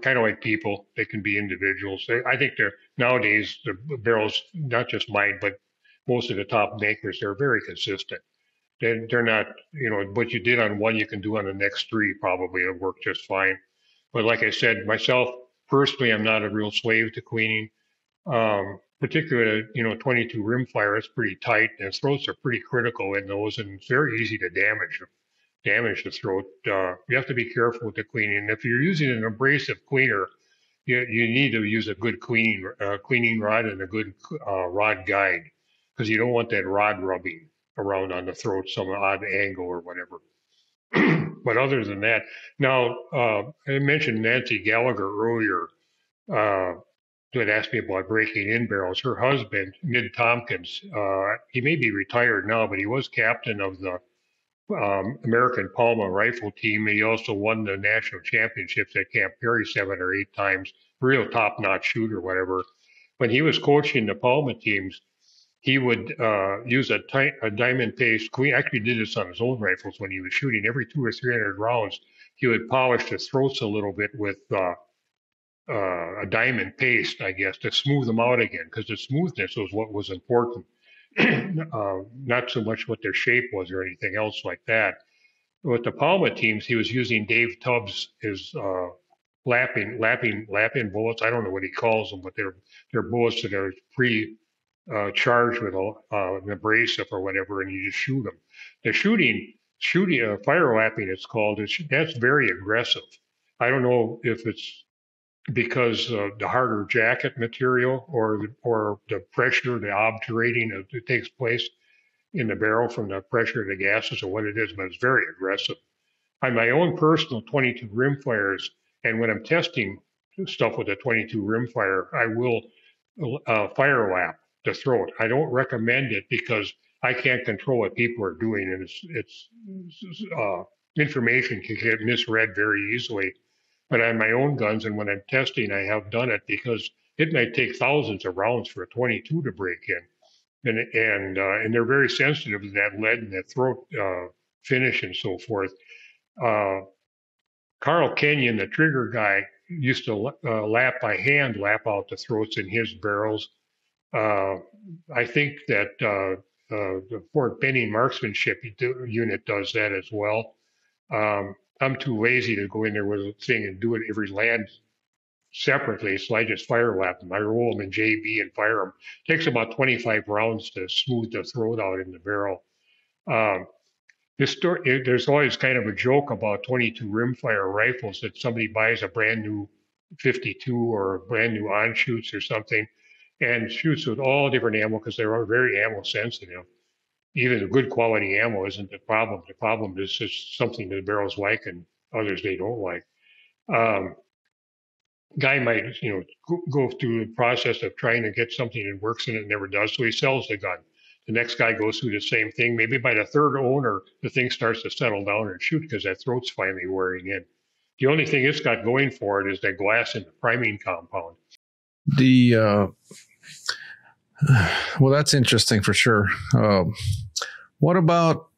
kind of like people. They can be individuals. I think nowadays the barrels, not just mine, but most of the top makers, they're very consistent. They're not, what you did on one, you can do on the next 3 probably. It'll work just fine. But like I said, myself, personally, I'm not a real slave to cleaning. Particularly, 22 rimfire, it's pretty tight, and throats are pretty critical in those, and it's very easy to damage the throat. You have to be careful with the cleaning. If you're using an abrasive cleaner, you need to use a good cleaning rod and a good rod guide because you don't want that rod rubbing around on the throat some odd angle or whatever. But other than that, now I mentioned Nancy Gallagher earlier. Who had asked me about breaking in barrels. Her husband, Ned Tompkins, he may be retired now, but he was captain of the American Palma rifle team. And he also won the national championships at Camp Perry 7 or 8 times. Real top-notch shooter, whatever. When he was coaching the Palma teams, he would use a diamond paste. He actually did this on his own rifles when he was shooting. Every 200 or 300 rounds, he would polish the throats a little bit with a diamond paste, I guess, to smooth them out again, because the smoothness was what was important, not so much what their shape was or anything else like that. With the Palma teams, he was using Dave Tubbs' his lapping bullets. I don't know what he calls them, but they're bullets that are charged with an abrasive or whatever, and you just shoot them. The shooting, fire lapping, it's called. That's very aggressive. I don't know if it's because of the harder jacket material or the pressure, the obturating that takes place in the barrel from the pressure of the gases or what it is, but it's very aggressive. On my own personal 22 rimfires, and when I'm testing stuff with a 22 rimfire, I will fire lap the throat. I don't recommend it because I can't control what people are doing, and it's information can get misread very easily. But on my own guns, and when I'm testing, I have done it because it might take thousands of rounds for a 22 to break in, and they're very sensitive to that lead and that throat finish and so forth. Uh, Carl Kenyon, the trigger guy, used to lap out the throats in his barrels. I think that the Fort Benning marksmanship unit does that as well. I'm too lazy to go in there with a thing and do it every land separately, so I just fire lap them. I roll them in JB and fire them. It takes about 25 rounds to smooth the throat out in the barrel. Um, there's always kind of a joke about 22 rimfire rifles that somebody buys a brand new 52 or brand new on shoots or something and shoots with all different ammo because they're very ammo sensitive. Even the good quality ammo isn't the problem. The problem is just something the barrels like and others they don't like. Um, Guy might, go through the process of trying to get something that works and it never does, so he sells the gun. The next guy goes through the same thing. Maybe by the third owner, the thing starts to settle down and shoot because that throat's finally wearing in. The only thing it's got going for it is that glass in the priming compound. Well, that's interesting for sure. What about,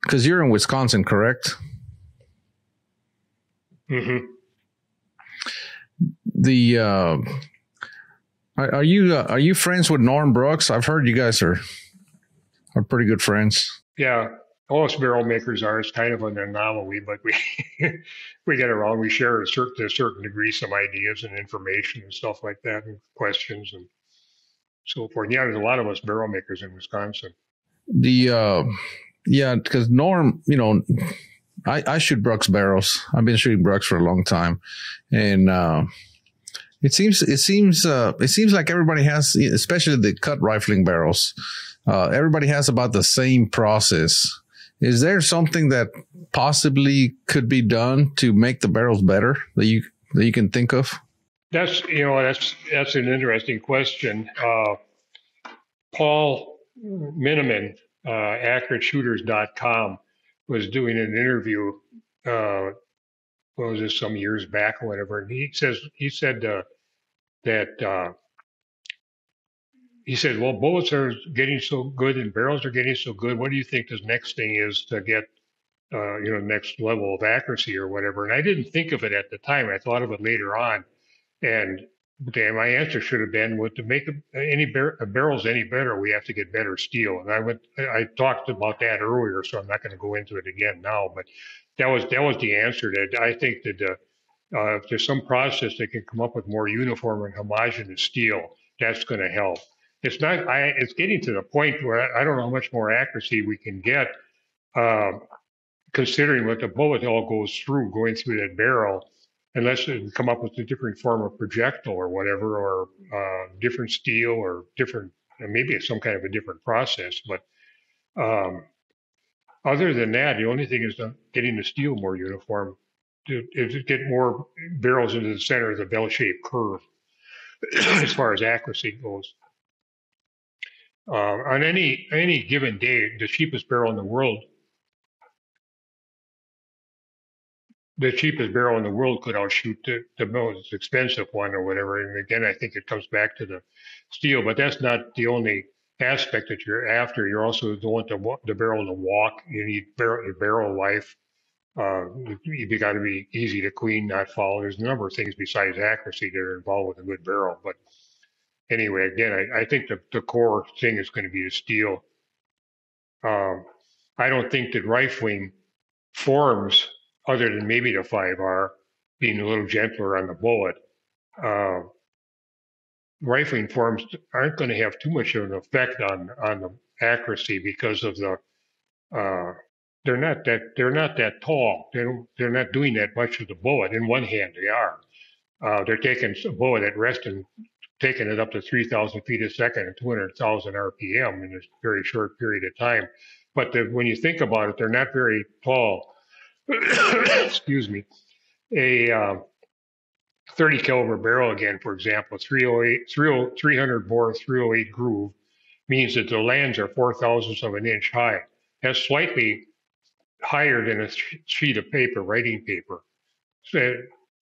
because you're in Wisconsin, correct? Mm-hmm. Are you friends with Norm Brooks? I've heard you guys are pretty good friends. Yeah, most barrel makers are. It's kind of an anomaly, but we we get around. We share to a certain degree some ideas and information and stuff like that, and questions and so forth. Yeah, there's a lot of us barrel makers in Wisconsin. Yeah, because Norm, I shoot Brooks barrels. I've been shooting Brooks for a long time, and it seems like everybody has, especially the cut rifling barrels. Everybody has about the same process. Is there something that possibly could be done to make the barrels better that you can think of? That's an interesting question. Paul Miniman, AccurateShooters.com, was doing an interview. What was this, some years back or whatever? And he said that he said, well, bullets are getting so good and barrels are getting so good. What do you think the next thing is to get, next level of accuracy or whatever? And I didn't think of it at the time. I thought of it later on. And my answer should have been, well, to make barrels any better, we have to get better steel. And I talked about that earlier, so I'm not going to go into it again now. But that was the answer. That I think that if there's some process that can come up with more uniform and homogeneous steel, that's going to help. It's not. It's getting to the point where I don't know how much more accuracy we can get, considering what the bullet all goes through, going through that barrel. unless they come up with a different form of projectile or whatever, or different steel or different, maybe it's some kind of a different process. But um, other than that, the only thing is getting the steel more uniform to get more barrels into the center of the bell-shaped curve as far as accuracy goes. On any given day, the cheapest barrel in the world could outshoot the most expensive one or whatever. And again, I think it comes back to the steel, but that's not the only aspect that you're after. You're also don't want the barrel to walk. You need barrel life. You got to be easy to clean, not foul. There's a number of things besides accuracy that are involved with a good barrel. But anyway, again, I think the core thing is going to be the steel. I don't think that rifling forms, other than maybe the 5R, being a little gentler on the bullet, uh, rifling forms aren't going to have too much of an effect on the accuracy because of the uh, they're not that tall. They're not doing that much with the bullet. In one hand, they are. They're taking a bullet at rest and taking it up to 3,000 feet a second and 200,000 RPM in a very short period of time. But when you think about it, they're not very tall. Excuse me. A 30 caliber barrel, again, for example, 300 bore 308 groove means that the lands are 4 thousandths of an inch high. That's slightly higher than a sheet of paper, writing paper. So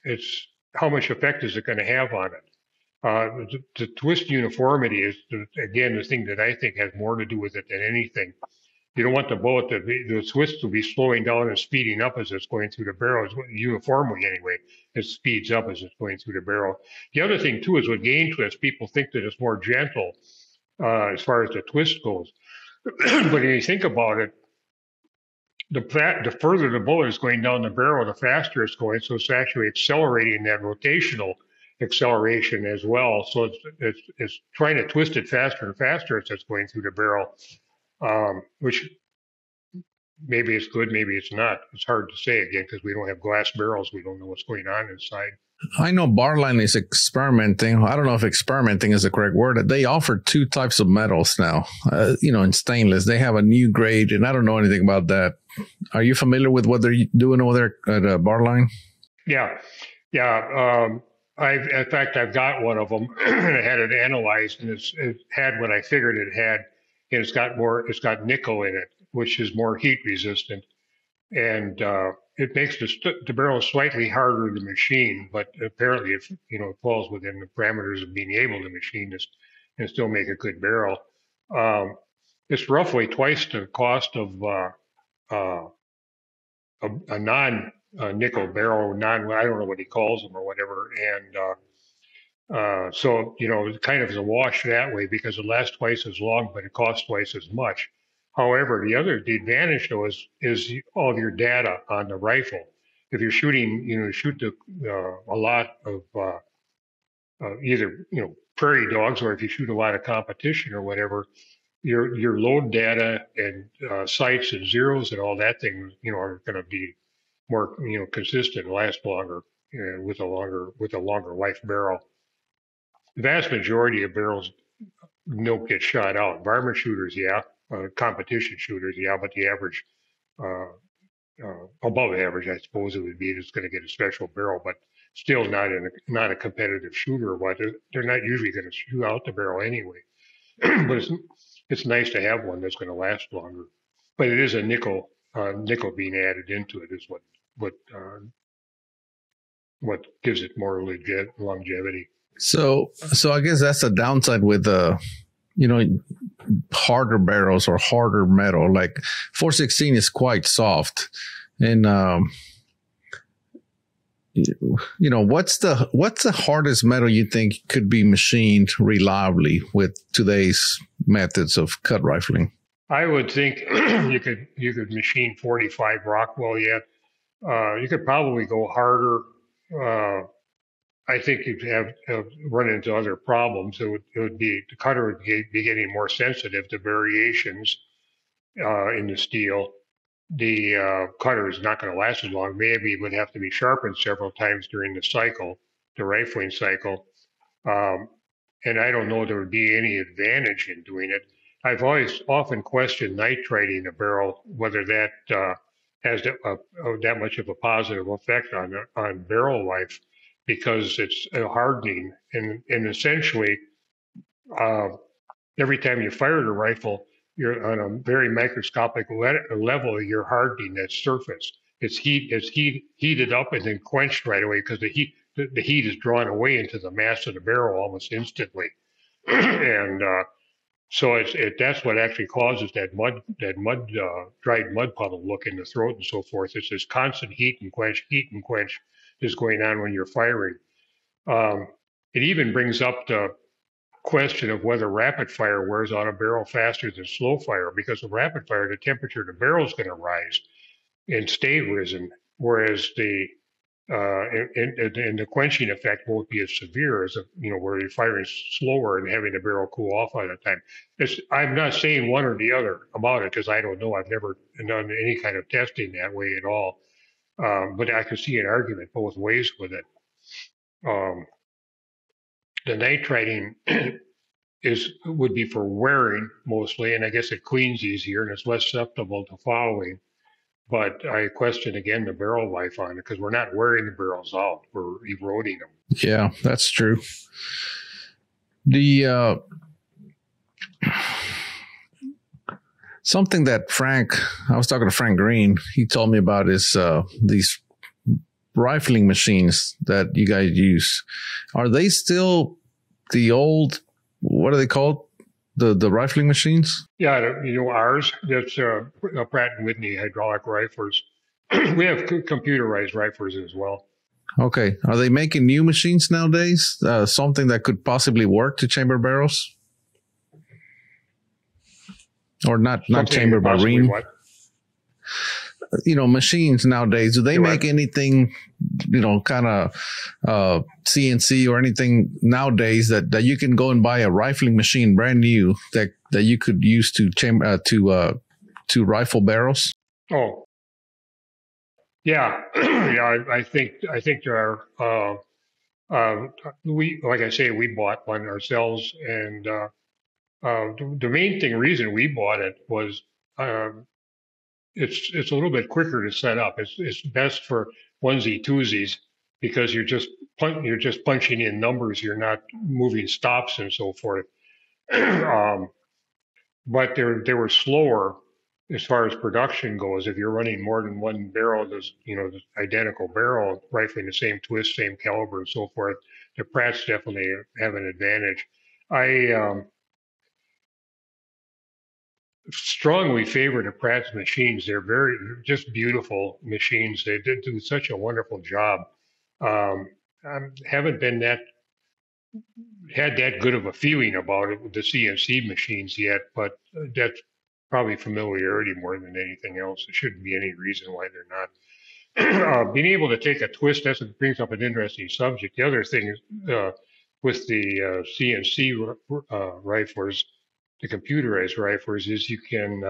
it's how much effect is it going to have on it? The twist uniformity is, again, the thing that I think has more to do with it than anything. You don't want the bullet the twist to be slowing down and speeding up as it's going through the barrel, uniformly anyway. It speeds up as it's going through the barrel. The other thing too is with gain twist, people think that it's more gentle as far as the twist goes. But when you think about it, the further the bullet is going down the barrel, the faster it's going. So it's actually accelerating that rotational acceleration as well. So it's trying to twist it faster and faster as it's going through the barrel, which maybe it's good, maybe it's not. It's hard to say again because we don't have glass barrels. We don't know what's going on inside. I know Barline is experimenting. I don't know if experimenting is the correct word. They offer two types of metals now, in stainless. They have a new grade, and I don't know anything about that. Are you familiar with what they're doing over there at Barline? Yeah. In fact, I've got one of them. I had it analyzed, and it had what I figured it had, and it's got nickel in it, which is more heat resistant, and it makes the barrel slightly harder to machine. But apparently, it falls within the parameters of being able to machine this and still make a good barrel. It's roughly twice the cost of a non nickel barrel, I don't know what he calls them or whatever, and so it kind of is a wash that way because it lasts twice as long, but it costs twice as much. However, the advantage though is all of your data on the rifle. If you're shooting, shoot a lot of either prairie dogs, or if you shoot a lot of competition or whatever, your load data and sights and zeros and all that thing, are going to be more consistent and last longer with a longer life barrel. The vast majority of barrels don't get shot out. Varmint shooters, yeah. Competition shooters, yeah. But the average, above average, I suppose it would be, it's going to get a special barrel, but still not a competitive shooter. But they're not usually going to shoot out the barrel anyway. But it's nice to have one that's going to last longer. But it is a nickel being added into it is what gives it more longevity. So I guess that's the downside with harder barrels or harder metal. Like 416 is quite soft, and what's the hardest metal you think could be machined reliably with today's methods of cut rifling? I would think you could machine 45 Rockwell yet. You could probably go harder. I think you'd have run into other problems. The cutter would be getting more sensitive to variations in the steel. the cutter is not going to last as long. Maybe it would have to be sharpened several times during the cycle, the rifling cycle. Um, and I don't know there would be any advantage in doing it. I've always often questioned nitrating a barrel, whether that has that much of a positive effect on barrel life, because it's hardening and essentially uh, every time you fire the rifle, you're on a very microscopic level. You're hardening that surface. Heated up and then quenched right away because the heat is drawn away into the mass of the barrel almost instantly, and so that's what actually causes that dried mud puddle look in the throat and so forth. It's this constant heat and quench is going on when you're firing. Um, it even brings up the question of whether rapid fire wears out a barrel faster than slow fire, because with rapid fire, the temperature of the barrel is going to rise and stay risen, whereas the quenching effect won't be as severe as where you're firing slower and having the barrel cool off all the time. I'm not saying one or the other about it because I don't know. I've never done any kind of testing that way at all. But I could see an argument both ways with it. Um, the nitrating would be for wearing mostly, and I guess it cleans easier and it's less susceptible to fouling. But I question again the barrel life on it because we're not wearing the barrels out; we're eroding them. Yeah, that's true. The something that I was talking to Frank Green. He told me about is these rifling machines that you guys use. Are they still the old? What are they called? The rifling machines? Yeah, ours. That's Pratt and Whitney hydraulic riflers. We have computerized riflers as well. Okay. Are they making new machines nowadays? Something that could possibly work to chamber barrels? Or not chamber, but ream? What? Machines nowadays, do they make anything, kind of CNC or anything nowadays that you can go and buy a rifling machine brand new that you could use to to rifle barrels? Oh, yeah, yeah. I think there are. We, like I say, we bought one ourselves, and the main reason we bought it was it's a little bit quicker to set up. It's best for onesie twosies because you're just punching in numbers. You're not moving stops and so forth. But they were slower as far as production goes. If you're running more than one barrel, there's the identical barrel, rifling the same twist, same caliber, and so forth. The Pratts definitely have an advantage. I strongly favor the Pratt's machines. They're just beautiful machines. They did do such a wonderful job. I haven't had that good of a feeling about it with the CNC machines yet, but that's probably familiarity more than anything else. There shouldn't be any reason why they're not. Being able to take a twist, that brings up an interesting subject. The other thing is with the CNC riflers, the computerized riflers, is you can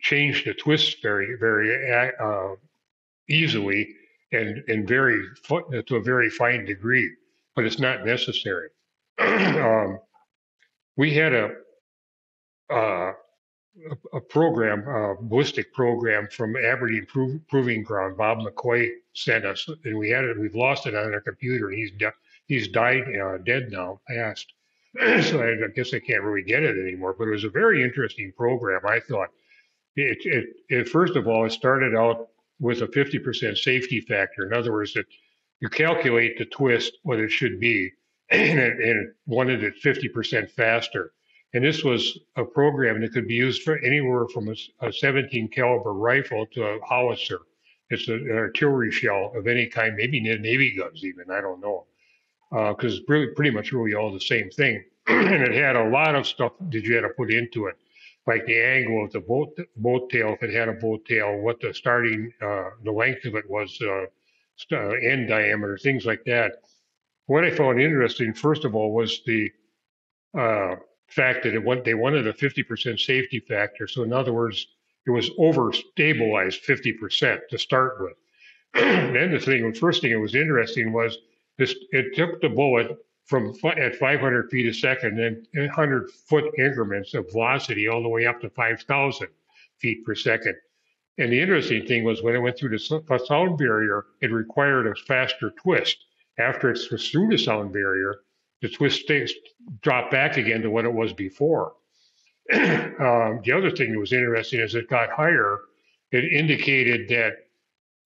change the twist very, very easily and to a very fine degree, but it's not necessary. We had uh, a program, a ballistic program from Aberdeen Proving Ground. Bob McCoy sent us, and we had it. We've lost it on our computer. He's died, dead now, passed. So I guess I can't really get it anymore. But it was a very interesting program. I thought it first of all, it started out with a 50% safety factor. In other words, that you calculate the twist what it should be, and it wanted it 50% faster. And this was a program that could be used for anywhere from a 17 caliber rifle to a howitzer. It's an artillery shell of any kind, maybe Navy guns even, I don't know. Because it's pretty much really all the same thing. And it had a lot of stuff that you had to put into it, like the angle of the boat tail, if it had a boat tail, what the length of it was, end diameter, things like that. What I found interesting, first of all, was the fact that they wanted a 50% safety factor. So in other words, it was over stabilized 50% to start with. Then the first thing that was interesting was this: it took the bullet from at 500 feet a second, then 100-foot increments of velocity all the way up to 5,000 feet per second. And the interesting thing was when it went through the sound barrier, it required a faster twist. After it was through the sound barrier, the twist dropped back again to what it was before. The other thing that was interesting as it got higher, it indicated that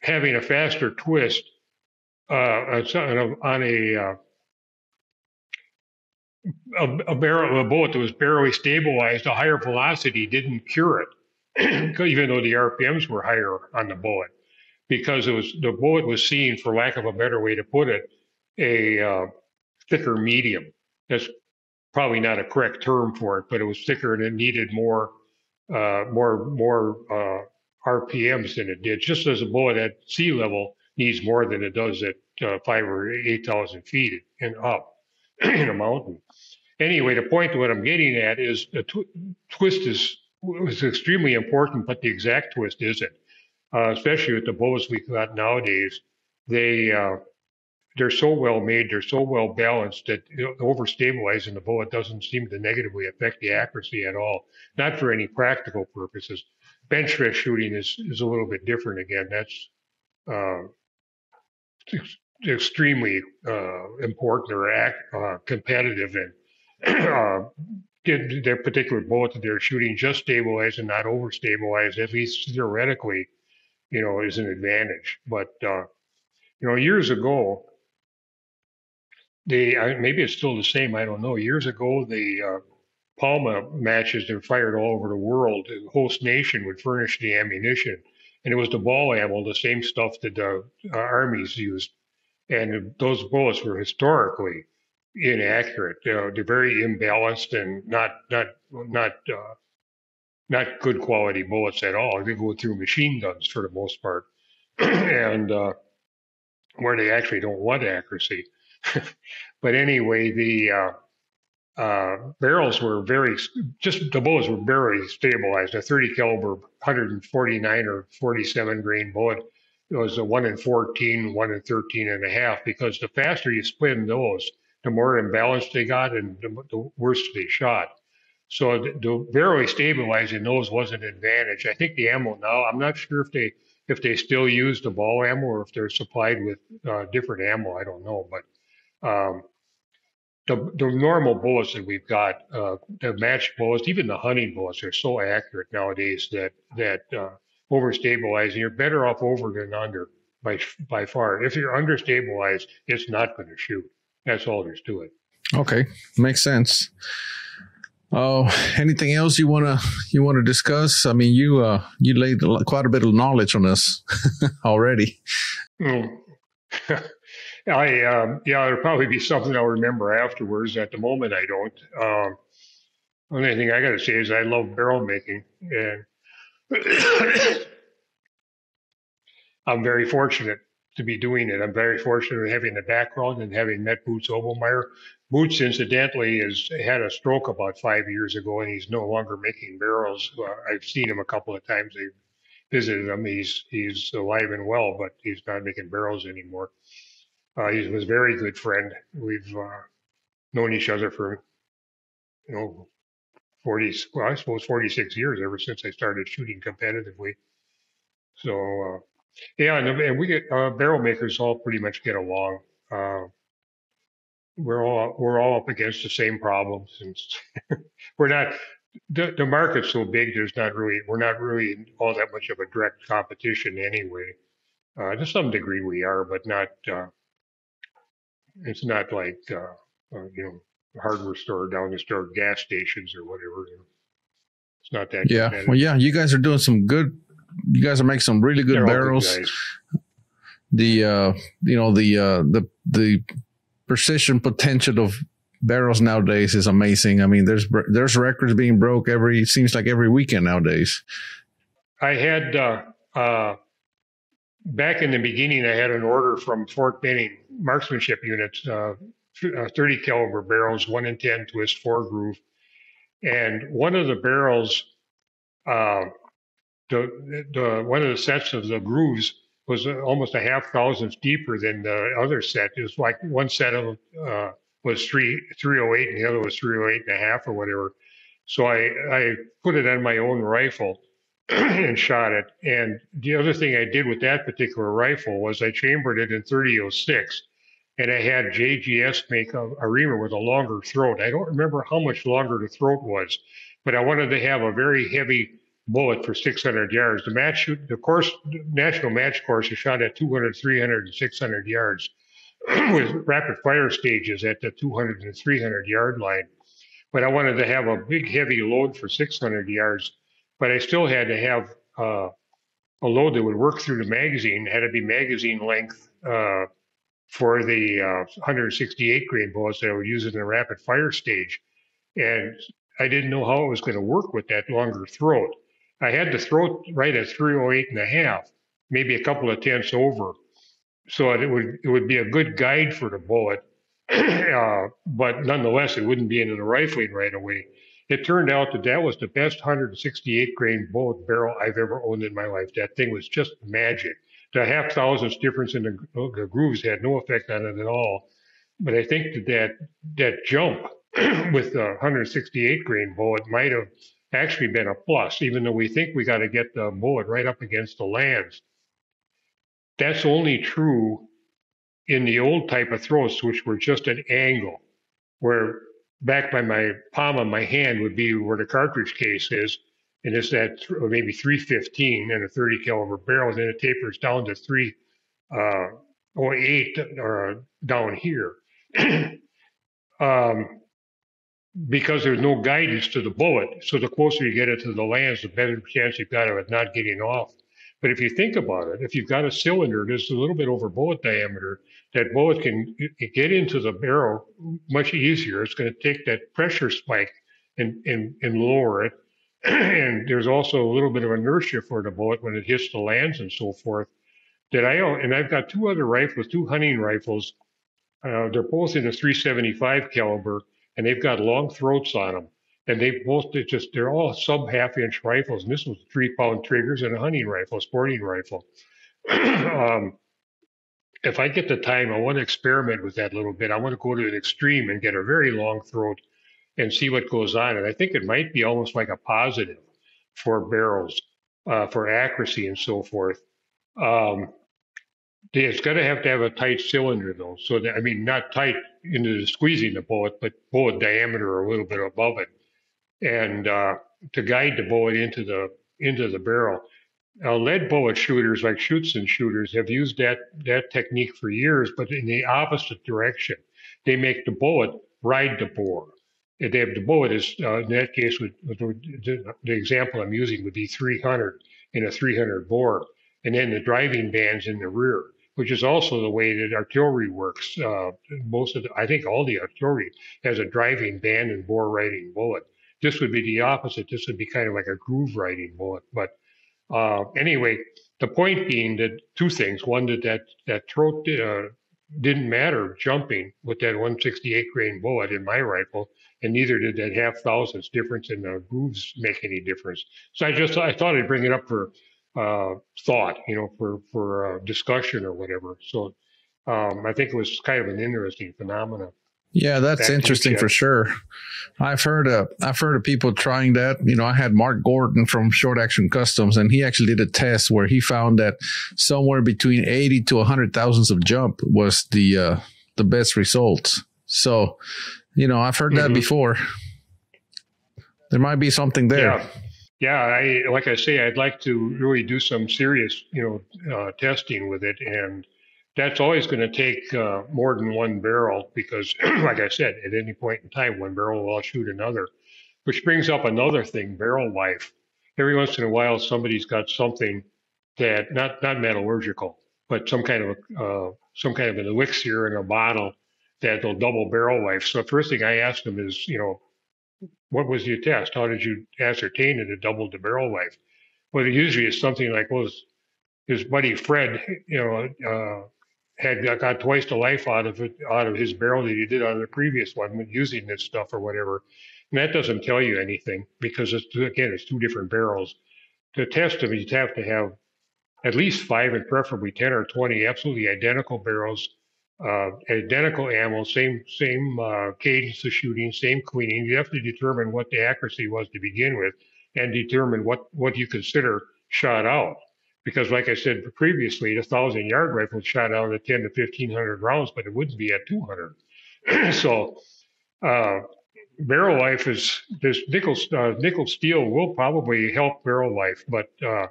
having a faster twist on a bullet that was barely stabilized, a higher velocity didn't cure it, even though the RPMs were higher on the bullet, because the bullet was seen, for lack of a better way to put it, a thicker medium. That's probably not a correct term for it, but it was thicker and it needed more RPMs than it did. Just as a bullet at sea level needs more than it does at 5,000 or 8,000 feet and up in a mountain. Anyway, the point to what I'm getting at is the twist was extremely important, but the exact twist isn't. Especially with the bullets we got nowadays, they're so well made, they're so well balanced that overstabilizing the bullet doesn't seem to negatively affect the accuracy at all. Not for any practical purposes. Bench stress shooting is a little bit different again. That's extremely important or competitive, and their particular bullet that they're shooting just stabilized and not overstabilized, at least theoretically, is an advantage. But years ago, maybe it's still the same, I don't know. Years ago, the Palma matches that were fired all over the world, the host nation would furnish the ammunition. And it was the ball ammo, the same stuff that the armies used. And those bullets were historically inaccurate. They're very imbalanced and not good quality bullets at all. They go through machine guns for the most part, and where they actually don't want accuracy. But anyway, the barrels were the bullets were very stabilized. A 30 caliber 149 or 47 grain bullet, it was a 1 in 14, 1 in 13 and a half, because the faster you spin those, the more imbalanced they got and the worse they shot. So the barely stabilizing those was an advantage. I think the ammo now, I'm not sure if they still use the ball ammo or if they're supplied with different ammo. I don't know, but the normal bullets that we've got, the match bullets, even the hunting bullets, are so accurate nowadays that overstabilizing, you're better off over than under by far. If you're understabilized, it's not going to shoot. That's all there's to it. Okay, makes sense. Anything else you wanna discuss? I mean, you laid quite a bit of knowledge on us already. There'll probably be something I'll remember afterwards. At the moment, I don't. Only thing I got to say is I love barrel making, and I'm very fortunate to be doing it. I'm very fortunate having the background and having met Boots Obelmeyer. Boots, incidentally, has had a stroke about 5 years ago, and he's no longer making barrels. I've seen him a couple of times. I visited him. He's alive and well, but he's not making barrels anymore. He was a very good friend. We've known each other for, 46 years, ever since I started shooting competitively. So, and we get barrel makers all pretty much get along. We're all up against the same problems, and we're not. The market's so big. We're not really all that much of a direct competition anyway. To some degree, we are, but not. It's not like hardware store, down the store, gas stations or whatever. It's not that. Yeah, well, yeah, you guys are doing some good. You guys are making some really good barrels. Good, the precision potential of barrels nowadays is amazing. I mean, there's records being broke seems like every weekend nowadays. I had back in the beginning, I had an order from Fort Benning marksmanship units, 30 caliber barrels, 1 in 10 twist, 4 groove, And one of the barrels, uh, the one of the sets of the grooves was almost a half thousandth deeper than the other set. It was like one set of was 308 and the other was 308 and a half or whatever. So I put it on my own rifle and shot it. And the other thing I did with that particular rifle was I chambered it in 3006, and I had JGS make a reamer with a longer throat. I don't remember how much longer the throat was, but I wanted to have a very heavy bullet for 600 yards. The course, national match course is shot at 200, 300, and 600 yards with rapid fire stages at the 200 and 300 yard line. But I wanted to have a big, heavy load for 600 yards, but I still had to have a load that would work through the magazine. It had to be magazine length for the 168 grain bullets that I would use in the rapid fire stage. And I didn't know how it was going to work with that longer throat. I had the throat right at 308 and a half, maybe a couple of tenths over. So it would be a good guide for the bullet, but nonetheless, it wouldn't be into the rifling right away. It turned out that that was the best 168 grain bullet barrel I've ever owned in my life. That thing was just magic. The half thousandths difference in the grooves had no effect on it at all. But I think that jump with the 168 grain bullet might have actually been a plus, even though we think we got to get the bullet right up against the lands. That's only true in the old type of throats, which were just an angle, where back by my palm of my hand would be where the cartridge case is, and it's at maybe 315 in a 30 caliber barrel, and then it tapers down to 308 or down here. Because there's no guidance to the bullet. So the closer you get it to the lands, the better chance you've got of it not getting off. But if you think about it, if you've got a cylinder that's a little bit over bullet diameter, that bullet can get into the barrel much easier. It's going to take that pressure spike and lower it. And there's also a little bit of inertia for the bullet when it hits the lands and so forth. And I've got two other rifles, two hunting rifles. They're both in the 375 caliber, and they've got long throats on them. And they're all sub half inch rifles. And this was 3-pound triggers and a hunting rifle, a sporting rifle. If I get the time, I want to experiment with that a little bit. I want to go to an extreme and get a very long throat and see what goes on. And I think it might be almost like a positive for barrels, for accuracy and so forth. It's going to have a tight cylinder, though. So, that, I mean, not tight into the squeezing the bullet, but bullet diameter a little bit above it, and to guide the bullet into the barrel. Lead bullet shooters, like Schutzen shooters, have used that technique for years, but in the opposite direction. They make the bullet ride the bore. The bullet is, in that case, the example I'm using would be 300 in a 300 bore, and then the driving band's in the rear, which is also the way that artillery works. I think all the artillery has a driving band and bore riding bullet. This would be the opposite. This would be kind of like a groove riding bullet. But anyway, the point being that two things. One, that throat didn't matter jumping with that 168 grain bullet in my rifle, and neither did that half thousandths difference in the grooves make any difference. So I thought I'd bring it up for thought, for discussion or whatever. So I think it was kind of an interesting phenomenon. Yeah, that's interesting for sure. I've heard of people trying that. I had Mark Gordon from Short Action Customs, and he actually did a test where he found that somewhere between 80 to 100 thousandths of jump was the best results. So, I've heard that before. There might be something there. Yeah. Like I say, I'd like to really do some serious, testing with it, and that's always going to take more than one barrel because, like I said, at any point in time, one barrel will shoot another. Which brings up another thing: barrel life. Every once in a while, somebody's got something that not metallurgical, but some kind of an elixir in a bottle that will double barrel life. So the first thing I ask them is, what was your test? How did you ascertain that it doubled the barrel life? Well, usually it's something like, well, his buddy Fred, had got twice the life out of it, out of his barrel that he did out of the previous one when using this stuff or whatever. And that doesn't tell you anything because it's two different barrels. To test them, you'd have to have at least 5 and preferably 10 or 20 absolutely identical barrels, identical ammo, same cadence of shooting, same cleaning. You have to determine what the accuracy was to begin with, and determine what you consider shot out. Because, like I said previously, the 1,000-yard rifle shot out at 10 to 1,500 rounds, but it wouldn't be at 200. So, uh, barrel life is this nickel steel will probably help barrel life, but uh,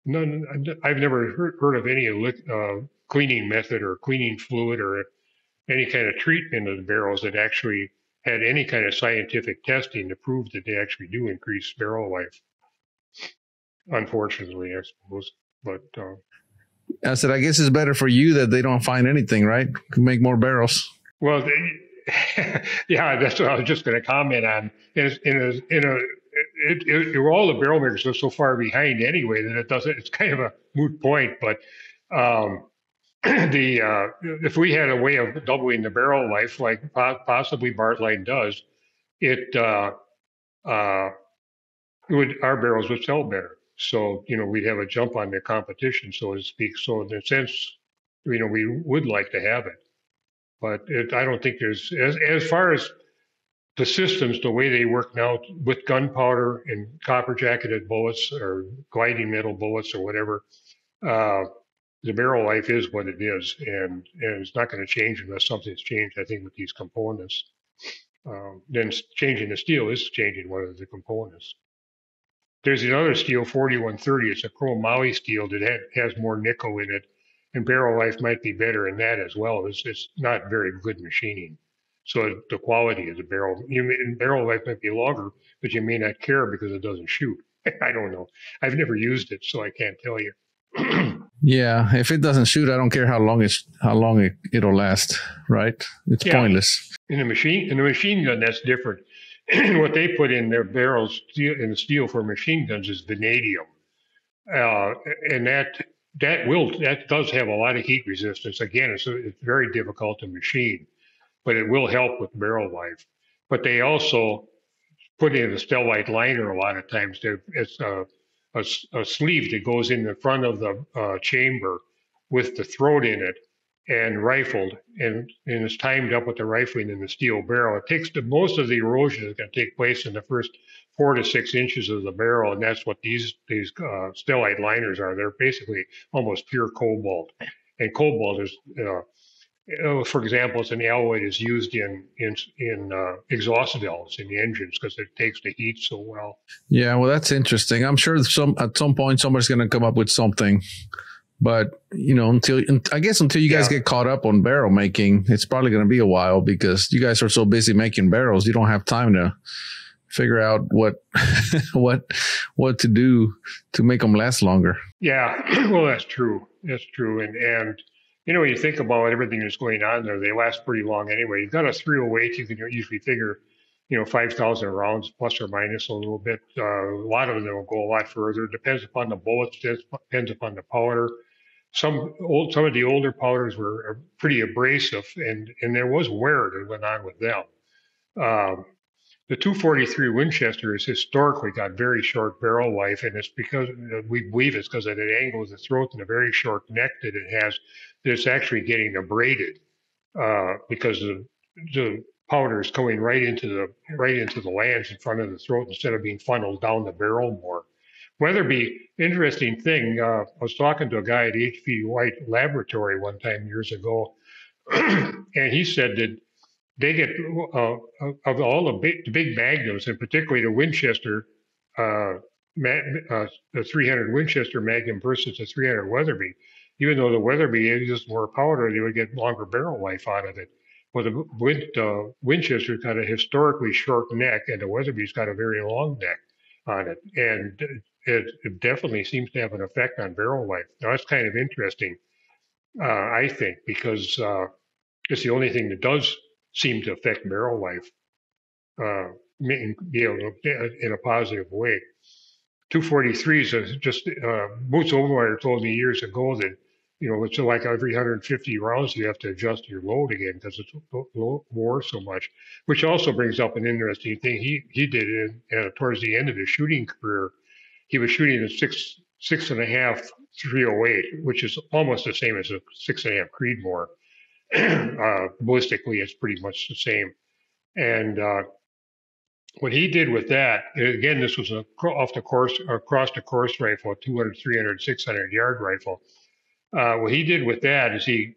none. I've never heard of any cleaning method or cleaning fluid or any kind of treatment of the barrels that actually had any kind of scientific testing to prove that they actually do increase barrel life. Unfortunately, I suppose. But I said, I guess it's better for you that they don't find anything, right? Can make more barrels. well, yeah, that's what I was just going to comment on. All the barrel makers are so far behind anyway that it doesn't. It's kind of a moot point. But um, if we had a way of doubling the barrel life, like possibly Bartline does, it uh, our barrels would sell better. So we'd have a jump on the competition, so to speak. So in a sense, we would like to have it, but I don't think there's as far as the systems, the way they work now with gunpowder and copper jacketed bullets or gliding metal bullets or whatever. The barrel life is what it is, and it's not going to change unless something's changed. I think with these components, then changing the steel is changing one of the components. There's another steel, 4130. It's a chrome moly steel that has more nickel in it, and barrel life might be better in that as well. It's not very good machining. So the quality of the barrel, barrel life might be longer, but you may not care because it doesn't shoot. I don't know. I've never used it, so I can't tell you. Yeah, if it doesn't shoot, I don't care how long it'll last. Right? It's pointless. In a machine gun, that's different. What they put in their barrels in the steel for machine guns is vanadium, and that does have a lot of heat resistance. Again, it's very difficult to machine, but it will help with barrel life. But they also put in a stellite liner a lot of times. It's a sleeve that goes in the front of the chamber with the throat in it and rifled, and it's timed up with the rifling in the steel barrel. It takes most of the erosion is going to take place in the first 4 to 6 inches of the barrel, and that's what these stellite liners are. They're basically almost pure cobalt, and cobalt is for example, it's an alloy that's used in exhaust valves in the engines because it takes the heat so well. Yeah, well, that's interesting. I'm sure at some point somebody's going to come up with something, but until you guys get caught up on barrel making, it's probably going to be a while because you guys are so busy making barrels, you don't have time to figure out what what to do to make them last longer. Yeah, well, that's true. That's true, and. When you think about everything that's going on there, they last pretty long anyway. You've got a 308, you can usually figure, 5,000 rounds plus or minus a little bit. A lot of them will go a lot further. It depends upon the bullets, depends upon the powder. Some of the older powders were pretty abrasive, and there was wear that went on with them. The 243 Winchester has historically got very short barrel life, and it's because we believe it's because of the angle of the throat and the very short neck that it has. That it's actually getting abraded because the powder is going right into the lands in front of the throat instead of being funneled down the barrel more. Weatherby, interesting thing. I was talking to a guy at H.P. White Laboratory one time years ago, and he said that they get of all the big magnums, and particularly the Winchester, the 300 Winchester Magnum versus the 300 Weatherby. Even though the Weatherby uses more powder, they would get longer barrel life out of it. Well, the Winchester's got a historically short neck, and the Weatherby's got a very long neck on it, and it definitely seems to have an effect on barrel life. Now that's kind of interesting, I think, because it's the only thing that does seem to affect barrel life in a positive way. 243s are just Boots Overmeyer told me years ago that it's like every 150 rounds you have to adjust your load again because it's more so much. Which also brings up an interesting thing. He did towards the end of his shooting career. He was shooting a 6.5 308, which is almost the same as a 6.5 Creedmoor. Ballistically, it's pretty much the same. And what he did with that, again, this was across the course rifle, 200, 300, 600 yard rifle. What he did with that is he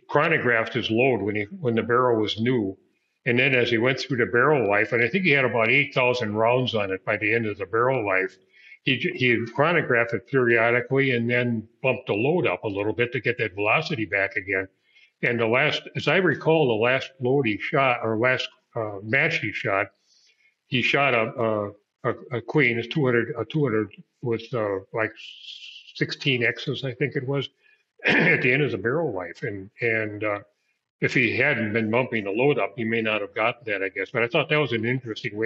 chronographed his load when the barrel was new, and then as he went through the barrel life, and I think he had about 8,000 rounds on it by the end of the barrel life. He chronographed it periodically and then bumped the load up a little bit to get that velocity back again. And as I recall, the last load he shot, or last match he shot a queen, a 200 with like 16 X's, I think it was, at the end of the barrel life. And if he hadn't been bumping the load up, he may not have gotten that, I guess. But I thought that was an interesting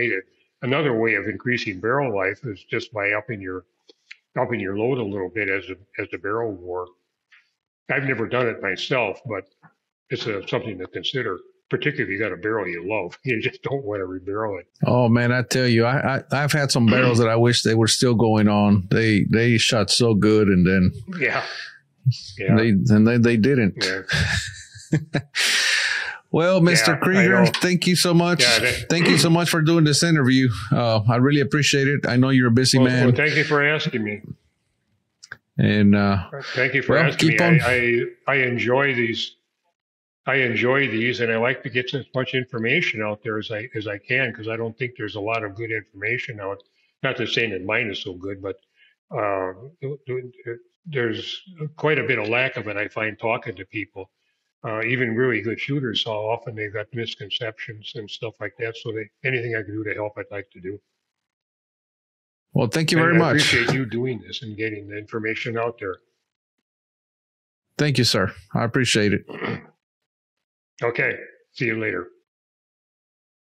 another way of increasing barrel life is just by upping your load a little bit as the barrel wore. I've never done it myself, but it's something to consider, particularly if you got a barrel you love. You just don't want to rebarrel it. Oh man, I tell you, I've had some barrels that I wish they were still going on. They shot so good, and then they didn't. Yeah. Well, Mr. Krieger, thank you so much. Thank you so much for doing this interview. I really appreciate it. I know you're a busy man. Well, thank you for asking me. And thank you for asking me. I enjoy these. And I like to get as much information out there as I can, because I don't think there's a lot of good information out. Not to say that mine is so good, but there's quite a bit of lack of it, I find, talking to people. Even really good shooters, so often they've got misconceptions and stuff like that. So anything I can do to help, I'd like to do. Well, thank you very much. I appreciate you doing this and getting the information out there. Thank you, sir. I appreciate it. Okay. See you later.